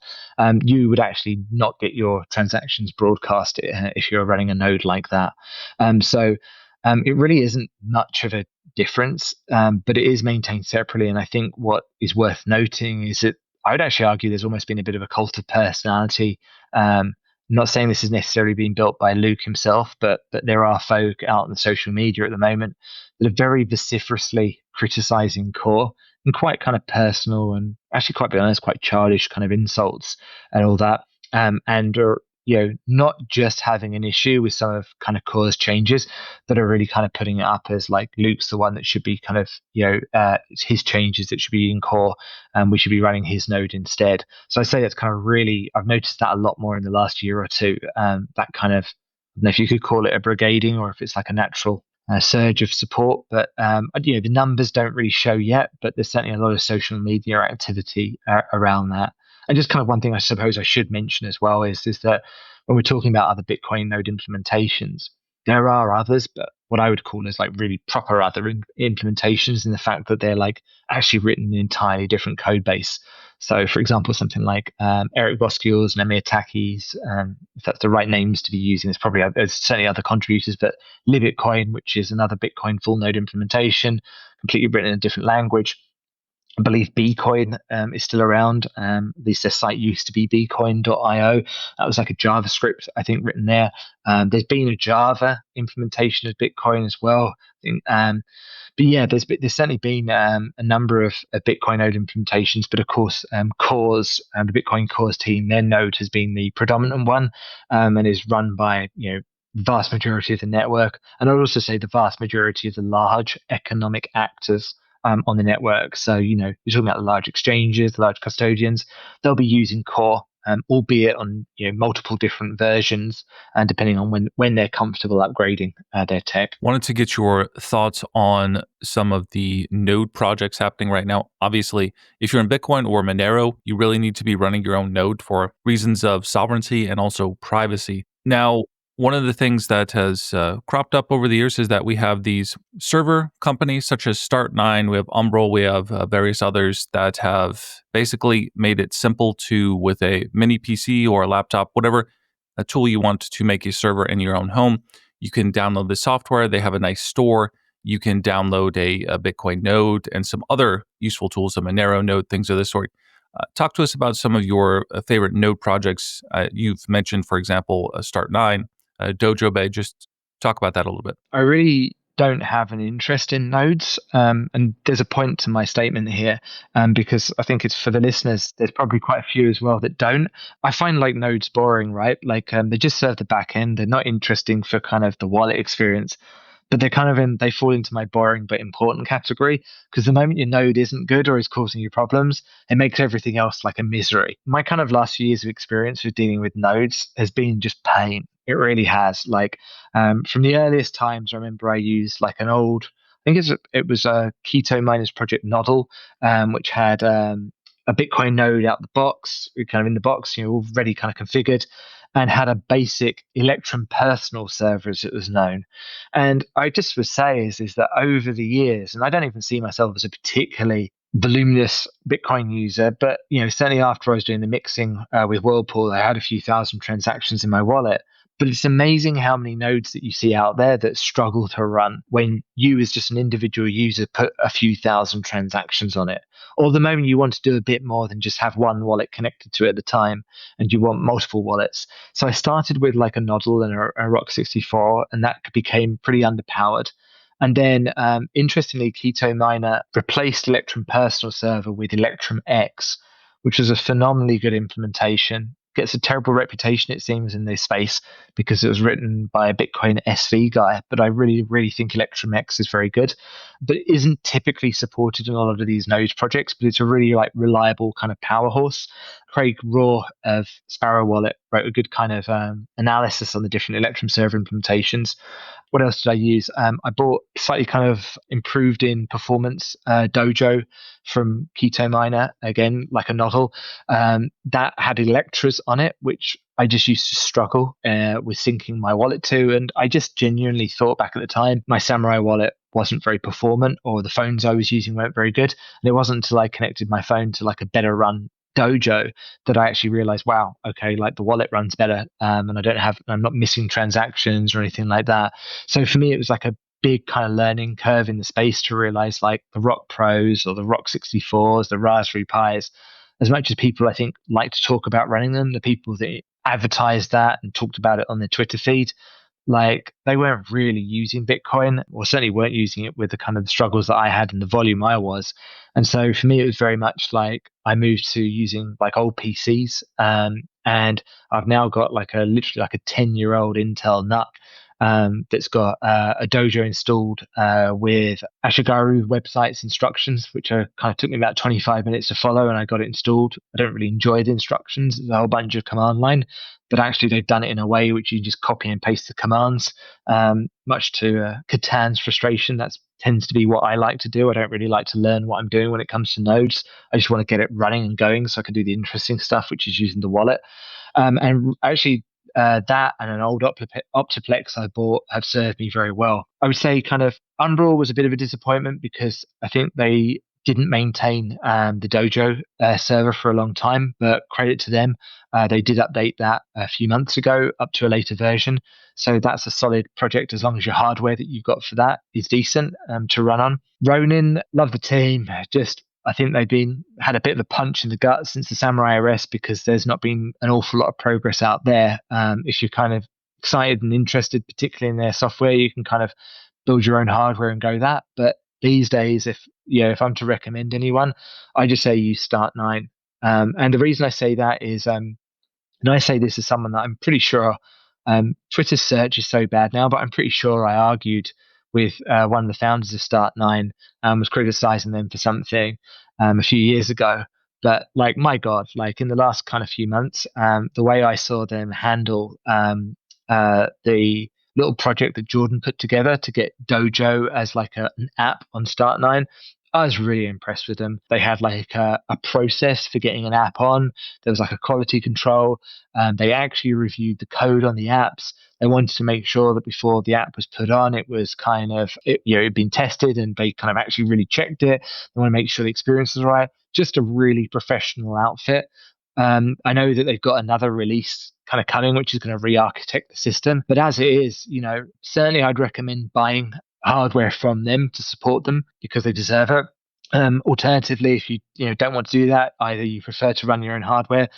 you would actually not get your transactions broadcast if you're running a node like that. So it really isn't much of a difference, but it is maintained separately. And I think what is worth noting is that I would actually argue there's almost been a bit of a cult of personality. I'm not saying this is necessarily being built by Luke himself, but there are folk out on social media at the moment that are very vociferously criticizing core and quite kind of personal and actually, quite be honest, quite childish kind of insults and all that. And are not just having an issue with some of kind of core's changes, but are really kind of putting it up as like Luke's the one that should be kind of it's his changes that should be in core, and we should be running his node instead. So I say that's kind of really, I've noticed that a lot more in the last year or two. That kind of, I don't know if you could call it a brigading or if it's like a natural surge of support, but the numbers don't really show yet, but there's certainly a lot of social media activity around that. And just kind of one thing I suppose I should mention as well is that when we're talking about other Bitcoin node implementations, there are others, but what I would call as like really proper other implementations, in the fact that they're like actually written in an entirely different code base. So, for example, something like Eric Voskuil's and Amir Taki's, if that's the right names to be using, there's certainly other contributors, but LibBitcoin, which is another Bitcoin full node implementation, completely written in a different language. I believe Bcoin is still around. At least their site used to be bcoin.io. That was like a JavaScript, I think, written there. There's been a Java implementation of Bitcoin as well. I think, but yeah, there's certainly been a number of Bitcoin node implementations. But of course, Cores, the Bitcoin Cores team, their node has been the predominant one, and is run by vast majority of the network, and I'd also say the vast majority of the large economic actors on the network. So, you're talking about the large exchanges, the large custodians, they'll be using Core, albeit on multiple different versions, and depending on when they're comfortable upgrading their tech. Wanted to get your thoughts on some of the node projects happening right now. Obviously, if you're in Bitcoin or Monero, you really need to be running your own node for reasons of sovereignty and also privacy. Now, one of the things that has cropped up over the years is that we have these server companies such as Start9, we have Umbrel, we have various others that have basically made it simple to, with a mini PC or a laptop, whatever a tool you want to make a server in your own home, you can download the software. They have a nice store. You can download a Bitcoin node and some other useful tools, a Monero node, things of this sort. Talk to us about some of your favorite node projects. You've mentioned, for example, Start9, Dojo Bay. Just talk about that a little bit. I really don't have an interest in nodes. And there's a point to my statement here, because I think it's for the listeners, there's probably quite a few as well that don't. I find like nodes boring, right? Like they just serve the back end. They're not interesting for kind of the wallet experience. But they're kind of they fall into my boring but important category, because the moment your node isn't good or is causing you problems, it makes everything else like a misery. My kind of last few years of experience with dealing with nodes has been just pain. It really has. Like from the earliest times, I remember I used like an old, I think it was a Keto Miners Project Nodl, which had a Bitcoin node out the box, kind of in the box, already kind of configured, and had a basic Electrum personal server, as it was known. And I just would say is that over the years, and I don't even see myself as a particularly voluminous Bitcoin user, but certainly after I was doing the mixing with Whirlpool, I had a few thousand transactions in my wallet. But it's amazing how many nodes that you see out there that struggle to run when you, as just an individual user, put a few thousand transactions on it. Or the moment you want to do a bit more than just have one wallet connected to it at a time, and you want multiple wallets. So I started with like a Nodl and a Rock64, and that became pretty underpowered. And then, interestingly, Keto Miner replaced Electrum Personal Server with Electrum X, which was a phenomenally good implementation. Gets a terrible reputation, it seems, in this space because it was written by a Bitcoin SV guy. But I really, really think Electrum X is very good, but it isn't typically supported in a lot of these node projects. But it's a really reliable kind of power horse. Craig Raw of Sparrow Wallet wrote a good kind of analysis on the different Electrum server implementations. What else did I use? I bought slightly kind of improved in performance Dojo from Keto Miner, again, like a Nodl. That had Electras on it, which I just used to struggle with syncing my wallet to. And I just genuinely thought back at the time, my Samourai wallet wasn't very performant, or the phones I was using weren't very good. And it wasn't until I connected my phone to like a better run Dojo that I actually realized, wow, okay, like the wallet runs better, and I'm not missing transactions or anything like that. So for me, it was like a big kind of learning curve in the space to realize like the Rock Pros or the Rock 64s, the Raspberry Pis, as much as people I think like to talk about running them, the people that advertised that and talked about it on their Twitter feed, like they weren't really using Bitcoin, or certainly weren't using it with the kind of struggles that I had and the volume I was. And so for me, it was very much like I moved to using like old PCs, and I've now got like literally like a 10-year-old Intel nut that's got a Dojo installed with Ashigaru websites instructions, which kind of took me about 25 minutes to follow, and I got it installed. I don't really enjoy the instructions. There's a whole bunch of command line, but actually they've done it in a way which you just copy and paste the commands, much to Catan's frustration. That tends to be what I like to do. I don't really like to learn what I'm doing when it comes to nodes. I just want to get it running and going so I can do the interesting stuff, which is using the wallet. And actually, that and an old Optiplex I bought have served me very well. I would say kind of Umbrel was a bit of a disappointment because I think they didn't maintain the dojo server for a long time, but credit to them. They did update that a few months ago up to a later version. So that's a solid project as long as your hardware that you've got for that is decent to run on. Ronin, love the team. Just I think they've had a bit of a punch in the gut since the Samurai arrest because there's not been an awful lot of progress out there. If you're kind of excited and interested, particularly in their software, you can kind of build your own hardware and go that. But these days, if I'm to recommend anyone, I just say use Start9. And the reason I say that is, and I say this as someone that I'm pretty sure Twitter's search is so bad now, but I'm pretty sure I argued with one of the founders of Start9 was criticizing them for something a few years ago. But like, my God, like in the last kind of few months, the way I saw them handle the little project that Jordan put together to get Dojo as like an app on Start9, I was really impressed with them. They had like a process for getting an app on. There was like a quality control. They actually reviewed the code on the apps. They wanted to make sure that before the app was put on, it was kind of, it had been tested and they kind of actually really checked it. They want to make sure the experience is right. Just a really professional outfit. I know that they've got another release kind of coming, which is going to re-architect the system. But as it is, certainly I'd recommend buying hardware from them to support them because they deserve it. Alternatively, if you don't want to do that, either you prefer to run your own hardware,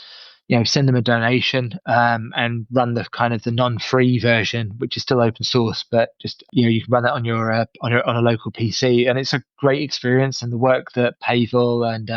send them a donation and run the kind of the non-free version, which is still open source, but just you can run that on your on a local PC, and it's a great experience. And the work that Pavel and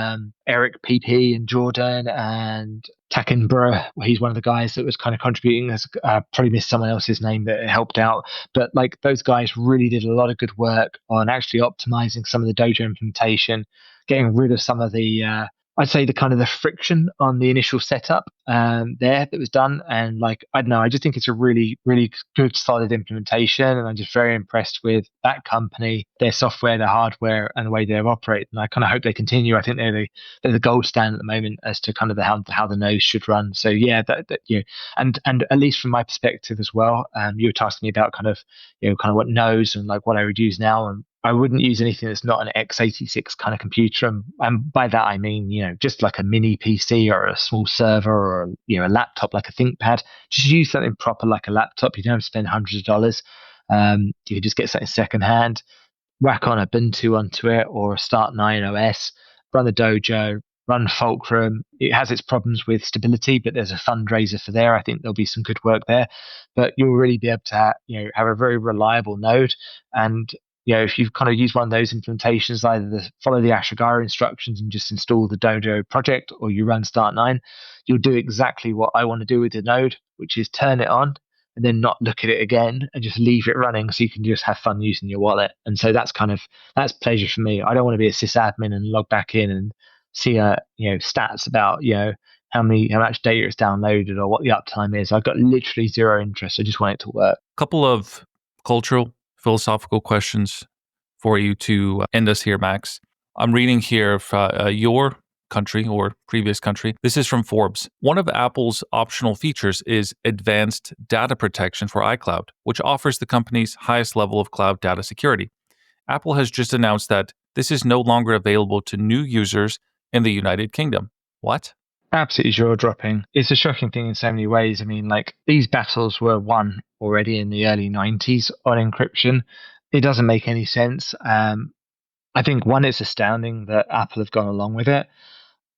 Eric PP and Jordan and Takenborough, he's one of the guys that was kind of contributing. As probably missed someone else's name that helped out, but like those guys really did a lot of good work on actually optimizing some of the Dojo implementation, getting rid of some of the I'd say the kind of the friction on the initial setup there that was done. And like, I don't know, I just think it's a really, really good, solid implementation. And I'm just very impressed with that company, their software, their hardware, and the way they operate. And I kind of hope they continue. I think they're the gold standard at the moment as to kind of how the node should run. So yeah, and at least from my perspective as well, you were asking me about kind of what nodes and like what I would use now, and I wouldn't use anything that's not an x86 kind of computer. And by that, I mean, just like a mini PC or a small server or, a laptop like a ThinkPad. Just use something proper like a laptop. You don't have to spend hundreds of dollars. You can just get something secondhand, whack on Ubuntu onto it or a Start9 OS, run the Dojo, run Fulcrum. It has its problems with stability, but there's a fundraiser for there. I think there'll be some good work there. But you'll really be able to have a very reliable node. And if you kind of use one of those implementations, either follow the Ashigaru instructions and just install the Dojo project, or you run Start9, you'll do exactly what I want to do with the node, which is turn it on and then not look at it again and just leave it running so you can just have fun using your wallet. And so that's pleasure for me. I don't want to be a sysadmin and log back in and see stats about how much data is downloaded or what the uptime is. I've got literally zero interest. I just want it to work. Couple of cultural philosophical questions for you to end us here, Max. I'm reading here of your country or previous country. This is from Forbes. One of Apple's optional features is advanced data protection for iCloud, which offers the company's highest level of cloud data security. Apple has just announced that this is no longer available to new users in the United Kingdom. What? Absolutely jaw-dropping. It's a shocking thing in so many ways. I mean, like, these battles were won already in the early 90s on encryption. It doesn't make any sense. I think, one, it's astounding that Apple have gone along with it.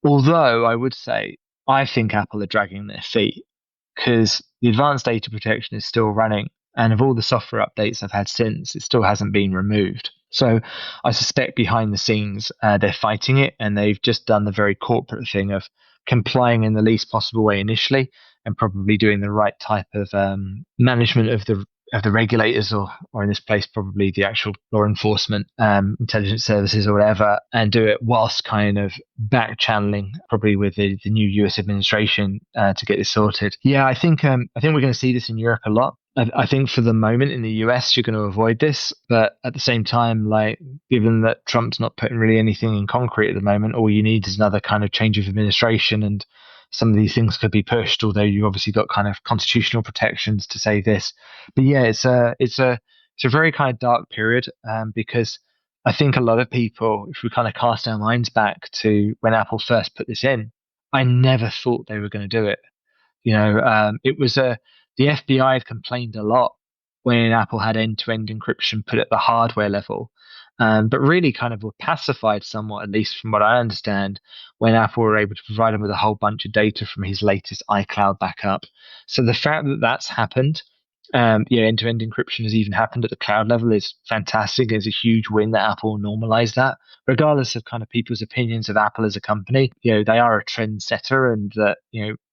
Although, I would say, I think Apple are dragging their feet because the advanced data protection is still running. And of all the software updates I've had since, it still hasn't been removed. So I suspect behind the scenes, they're fighting it, and they've just done the very corporate thing of complying in the least possible way initially, and probably doing the right type of management of the regulators, or in this place probably the actual law enforcement, intelligence services or whatever, and do it whilst kind of back channeling probably with the new US administration to get this sorted. Yeah, I think we're going to see this in Europe a lot. I think for the moment in the US, you're going to avoid this. But at the same time, like, given that Trump's not putting really anything in concrete at the moment, all you need is another kind of change of administration, and some of these things could be pushed, although you've obviously got kind of constitutional protections to say this. But yeah, it's a very kind of dark period because I think a lot of people, if we kind of cast our minds back to when Apple first put this in, I never thought they were going to do it. It was the FBI had complained a lot when Apple had end-to-end encryption put at the hardware level, but really kind of were pacified somewhat, at least from what I understand, when Apple were able to provide him with a whole bunch of data from his latest iCloud backup. So the fact that that's happened, end-to-end encryption has even happened at the cloud level is fantastic. It's a huge win that Apple normalized that, regardless of kind of people's opinions of Apple as a company. They are a trendsetter, and that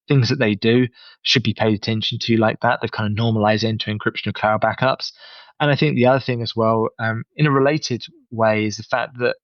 things that they do should be paid attention to like that. They've kind of normalized end-to-end encryption of cloud backups. And I think the other thing as well, in a related way, is the fact that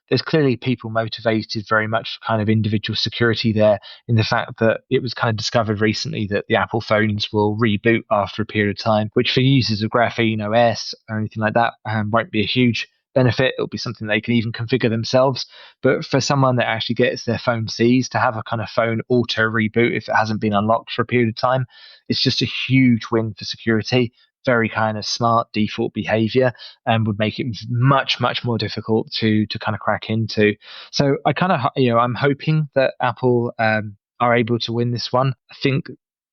there's clearly people motivated very much for kind of individual security there, in the fact that it was kind of discovered recently that the Apple phones will reboot after a period of time, which for users of Graphene OS or anything like that won't be a huge benefit. It'll be something they can even configure themselves. But for someone that actually gets their phone seized, to have a kind of phone auto reboot if it hasn't been unlocked for a period of time, it's just a huge win for security. Very kind of smart default behavior, and would make it much, much more difficult to kind of crack into. So I kind of, I'm hoping that Apple are able to win this one. I think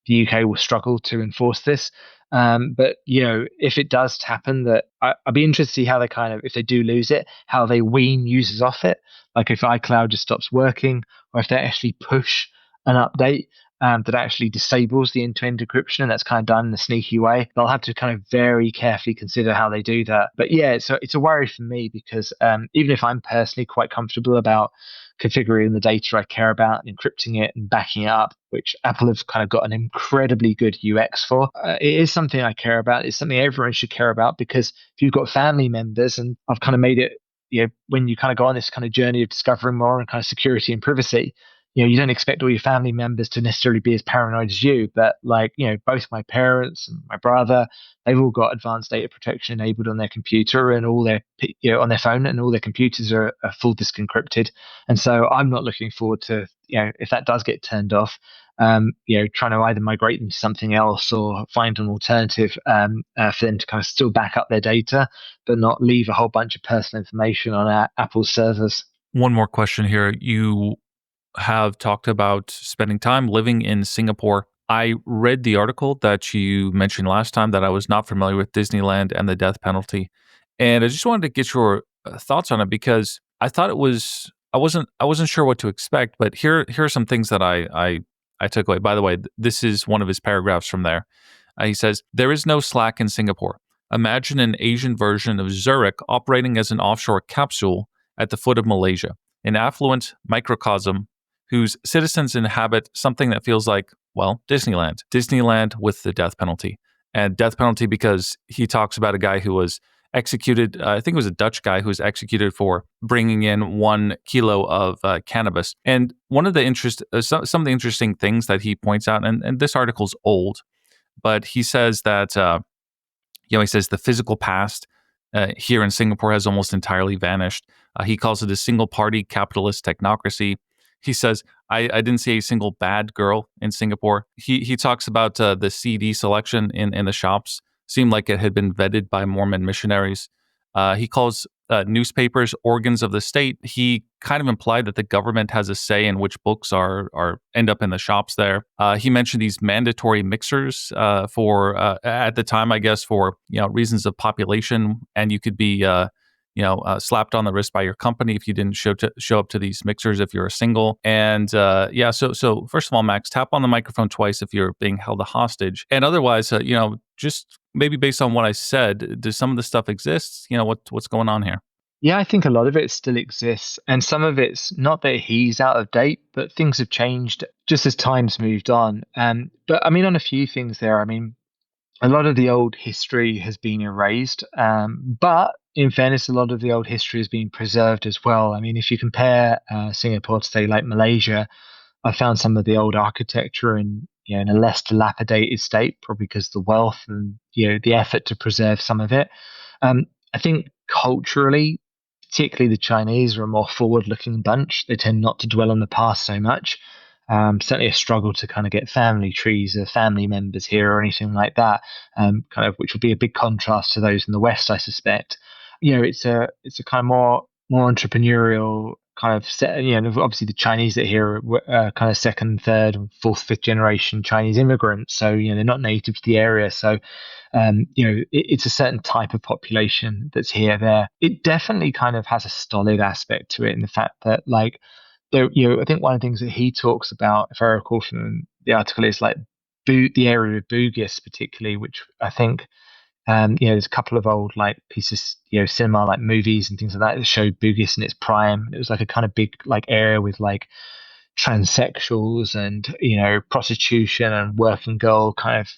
the UK will struggle to enforce this. But if it does happen, that I'd be interested to see how they kind of, if they do lose it, how they wean users off it. Like if iCloud just stops working, or if they actually push an update that actually disables the end-to-end encryption, and that's kind of done in a sneaky way. They'll have to kind of very carefully consider how they do that. But yeah, it's a worry for me, because even if I'm personally quite comfortable about configuring the data I care about, and encrypting it and backing it up, which Apple have kind of got an incredibly good UX for, it is something I care about. It's something everyone should care about, because if you've got family members, and I've kind of made it, when you kind of go on this kind of journey of discovering more and kind of security and privacy, you don't expect all your family members to necessarily be as paranoid as you, but both my parents and my brother, they've all got advanced data protection enabled on their computer and all their, on their phone, and all their computers are full disk encrypted. And so I'm not looking forward to, if that does get turned off, trying to either migrate them to something else or find an alternative for them to kind of still back up their data, but not leave a whole bunch of personal information on Apple's servers. One more question here. You have talked about spending time living in Singapore. I read the article that you mentioned last time that I was not familiar with Disneyland and the death penalty. And I just wanted to get your thoughts on it, because I thought I wasn't sure what to expect, but here are some things that I took away. By the way, this is one of his paragraphs from there. He says, "There is no slack in Singapore. Imagine an Asian version of Zurich operating as an offshore capsule at the foot of Malaysia, an affluent microcosm whose citizens inhabit something that feels like, well, Disneyland. Disneyland with the death penalty." And death penalty because he talks about a guy who was executed, I think it was a Dutch guy who was executed for bringing in 1 kilo of cannabis. And one of the some of the interesting things that he points out, and this article's old, but he says that, he says the physical past here in Singapore has almost entirely vanished. He calls it a single-party capitalist technocracy. He says, I didn't see a single bad girl in Singapore. He talks about the CD selection in the shops seemed like it had been vetted by Mormon missionaries. He calls newspapers organs of the state. He kind of implied that the government has a say in which books are end up in the shops there. He mentioned these mandatory mixers for at the time, I guess, for reasons of population, and you could be slapped on the wrist by your company if you didn't show up to these mixers if you're a single. And so first of all, Max, tap on the microphone twice if you're being held a hostage. And otherwise, just maybe based on what I said, does some of the stuff exist? What's going on here? Yeah, I think a lot of it still exists, and some of it's not that he's out of date, but things have changed just as time's moved on. But I mean, on a few things there, I mean, a lot of the old history has been erased, but in fairness, a lot of the old history has been preserved as well. I mean, if you compare Singapore to, say, like Malaysia, I found some of the old architecture in a less dilapidated state, probably because the wealth and the effort to preserve some of it. I think culturally, particularly the Chinese are a more forward-looking bunch. They tend not to dwell on the past so much. Certainly a struggle to kind of get family trees of family members here or anything like that, kind of, which would be a big contrast to those in the West, I suspect. it's a kind of more entrepreneurial kind of set. Obviously the Chinese that here are kind of second, third, and fourth, fifth generation Chinese immigrants. So they're not native to the area. So it's a certain type of population that's here. There, it definitely kind of has a stolid aspect to it in the fact that I think one of the things that he talks about, if I recall from the article, is like the area of Bugis particularly, which I think there's a couple of old like pieces, cinema like movies and things like that showed Bugis in its prime. It was like a kind of big like area with like transsexuals and prostitution and working girl kind of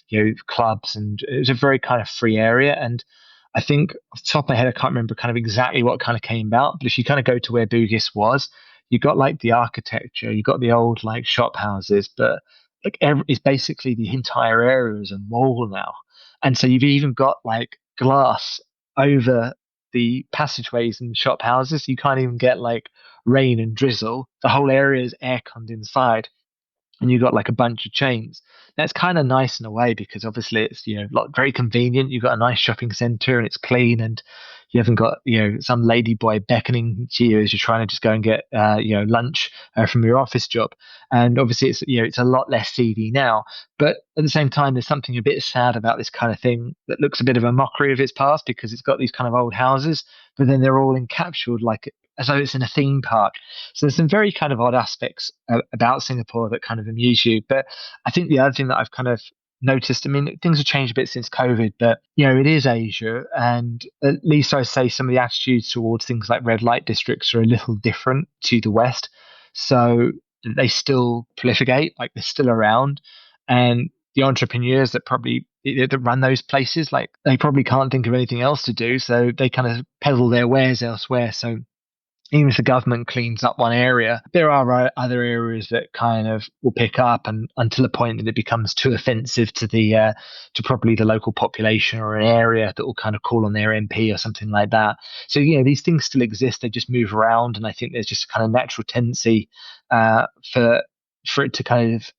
clubs, and it was a very kind of free area. And I think off the top of my head I can't remember kind of exactly what kind of came about, but if you kind of go to where Bugis was, you got like the architecture, you got the old like shop houses, but like it's basically the entire area is a mall now. And so you've even got like glass over the passageways and shop houses. You can't even get like rain and drizzle. The whole area is air conned inside, and you've got like a bunch of chains. That's kind of nice in a way because obviously it's very convenient. You've got a nice shopping center and it's clean, and you haven't got some lady boy beckoning to you as you're trying to just go and get lunch from your office job. And obviously it's a lot less seedy now, but at the same time there's something a bit sad about this kind of thing that looks a bit of a mockery of its past, because it's got these kind of old houses, but then they're all encapsulated like as though it's in a theme park. So there's some very kind of odd aspects about Singapore that kind of amuse you. But I think the other thing that I've kind of noticed, I mean, things have changed a bit since COVID, but it is Asia, and at least I say some of the attitudes towards things like red light districts are a little different to the West. So they still proliferate, like they're still around, and the entrepreneurs that run those places, like they probably can't think of anything else to do, so they kind of peddle their wares elsewhere. So even if the government cleans up one area, there are other areas that kind of will pick up, and until a point that it becomes too offensive to to probably the local population or an area that will kind of call on their MP or something like that. So these things still exist; they just move around, and I think there's just a kind of natural tendency for it to kind of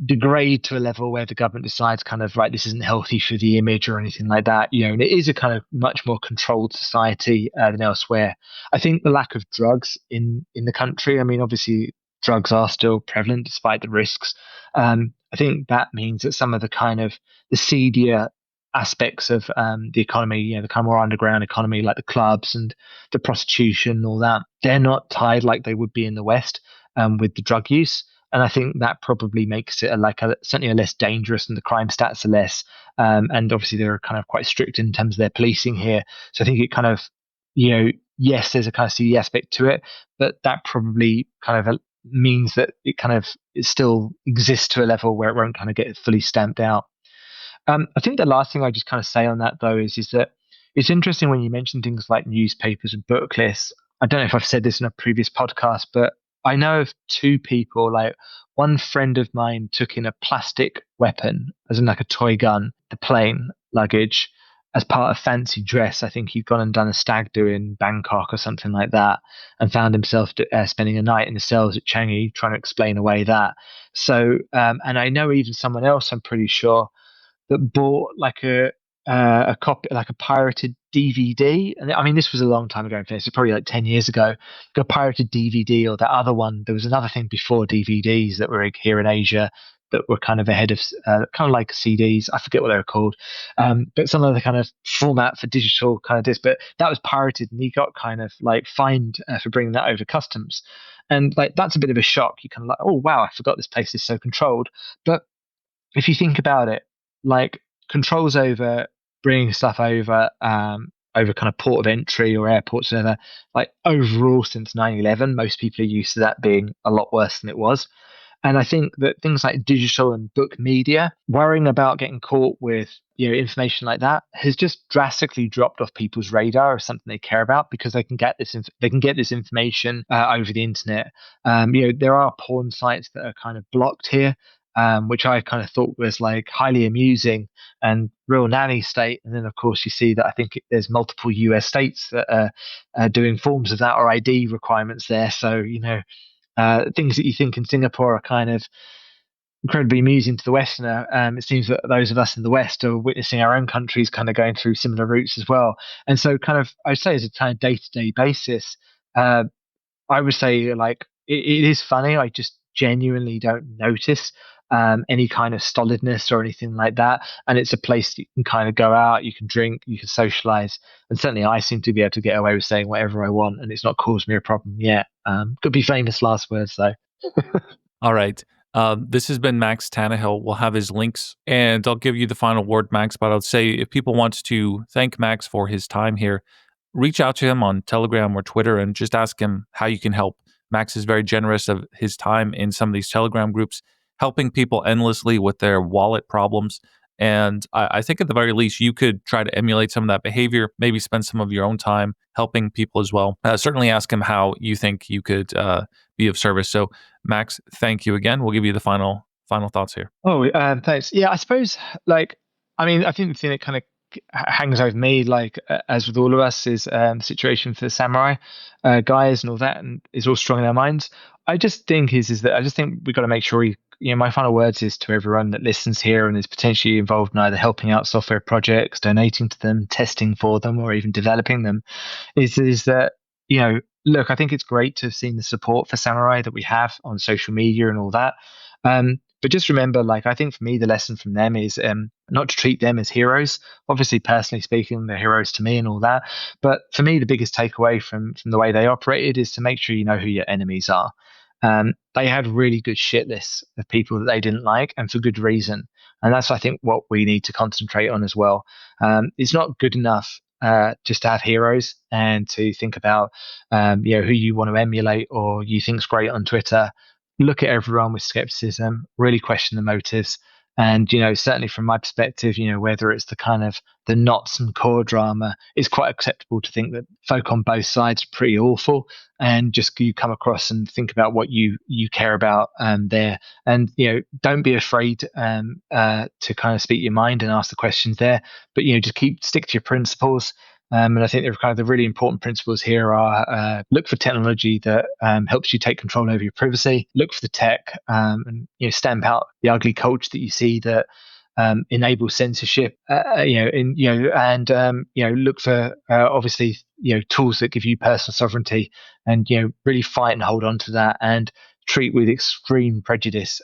degrade to a level where the government decides kind of, right, this isn't healthy for the image or anything like that. And it is a kind of much more controlled society than elsewhere. I think the lack of drugs in the country, I mean, obviously drugs are still prevalent despite the risks. I think that means that some of the kind of the seedier aspects of the economy, the kind of more underground economy, like the clubs and the prostitution and all that, they're not tied like they would be in the West with the drug use. And I think that probably makes it certainly a less dangerous, and the crime stats are less. And obviously they're kind of quite strict in terms of their policing here. So I think it kind of, yes, there's a kind of seedy aspect to it, but that probably kind of means that it still exists to a level where it won't kind of get fully stamped out. I think the last thing I just kind of say on that though is that it's interesting when you mention things like newspapers and book lists. I don't know if I've said this in a previous podcast, but I know of two people, like one friend of mine took in a plastic weapon, as in like a toy gun, the plane luggage, as part of fancy dress. I think he'd gone and done a stag do in Bangkok or something like that, and found himself spending a night in the cells at Changi trying to explain away that. So, and I know even someone else, I'm pretty sure, that bought like a copy, like a pirated DVD. And I mean, this was a long time ago. It's probably like 10 years ago. Got a pirated DVD, or that other one. There was another thing before DVDs that were here in Asia that were kind of ahead of, kind of like CDs. I forget what they were called, but some of the kind of format for digital kind of disc. But that was pirated, and he got kind of like fined for bringing that over customs. And like that's a bit of a shock. You kind of like, oh wow, I forgot this place is so controlled. But if you think about it, like controls over bringing stuff over kind of port of entry or airports, whatever, like overall since 9/11, most people are used to that being a lot worse than it was. And I think that things like digital and book media, worrying about getting caught with information like that has just drastically dropped off people's radar as something they care about, because they can get this information over the internet. There are porn sites that are kind of blocked here, which I kind of thought was like highly amusing and real nanny state. And then of course you see that I think there's multiple US states that are doing forms of that, or ID requirements there. So things that you think in Singapore are kind of incredibly amusing to the Westerner. It seems that those of us in the West are witnessing our own countries kind of going through similar routes as well. And so, kind of, I'd say, as a kind of day-to-day basis, uh, I would say like it is funny. I just genuinely don't notice any kind of stolidness or anything like that. And it's a place that you can kind of go out, you can drink, you can socialize. And certainly I seem to be able to get away with saying whatever I want, and it's not caused me a problem yet. Could be famous last words though. All right. This has been Max Tannahill. We'll have his links and I'll give you the final word, Max. But I'll say if people want to thank Max for his time here, reach out to him on Telegram or Twitter and just ask him how you can help. Max is very generous of his time in some of these Telegram groups, helping people endlessly with their wallet problems. And I think at the very least, you could try to emulate some of that behavior, maybe spend some of your own time helping people as well. Certainly ask him how you think you could be of service. So, Max, thank you again. We'll give you the final thoughts here. Oh, thanks. Yeah, I suppose like I mean, I think the thing that kind of hangs over me, like as with all of us, is the situation for the samurai guys and all that, and is all strong in our minds. I just think is that I just think we've got to make sure my final words is to everyone that listens here and is potentially involved in either helping out software projects, donating to them, testing for them, or even developing them, is that look, I think it's great to have seen the support for Samourai that we have on social media and all that. But just remember, like, I think for me, the lesson from them is not to treat them as heroes. Obviously, personally speaking, they're heroes to me and all that. But for me, the biggest takeaway from the way they operated is to make sure you know who your enemies are. They had really good shit lists of people that they didn't like, and for good reason. And that's, I think, what we need to concentrate on as well. It's not good enough just to have heroes and to think about who you want to emulate or you think's great on Twitter. Look at everyone with skepticism, really question the motives. And, certainly from my perspective, whether it's the kind of the knots and core drama, it's quite acceptable to think that folk on both sides are pretty awful. And just you come across and think about what you care about there. And, don't be afraid to kind of speak your mind and ask the questions there. But, just stick to your principles. And I think the really important principles here are look for technology that helps you take control over your privacy. Look for the tech and stamp out the ugly culture that you see that enables censorship. Look for obviously tools that give you personal sovereignty, and really fight and hold on to that, and treat with extreme prejudice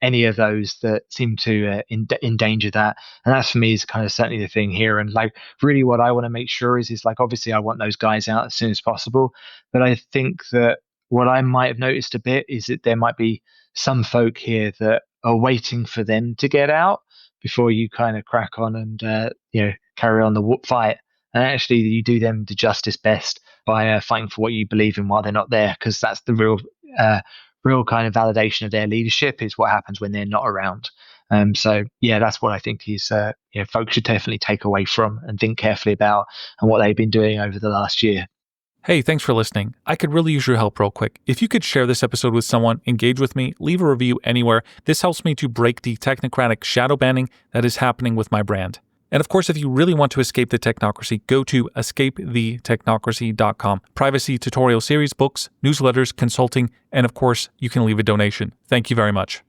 any of those that seem to endanger that. And that's for me is kind of certainly the thing here. And like really what I want to make sure is like obviously I want those guys out as soon as possible, but I think that what I might have noticed a bit is that there might be some folk here that are waiting for them to get out before you kind of crack on and carry on the fight. And actually you do them the justice best by fighting for what you believe in while they're not there, because that's the real kind of validation of their leadership is what happens when they're not around. So yeah, that's what I think is folks should definitely take away from and think carefully about and what they've been doing over the last year. Hey, thanks for listening. I could really use your help real quick. If you could share this episode with someone, engage with me, leave a review anywhere. This helps me to break the technocratic shadow banning that is happening with my brand. And of course, if you really want to escape the technocracy, go to escapethetechnocracy.com. Privacy tutorial series, books, newsletters, consulting, and of course, you can leave a donation. Thank you very much.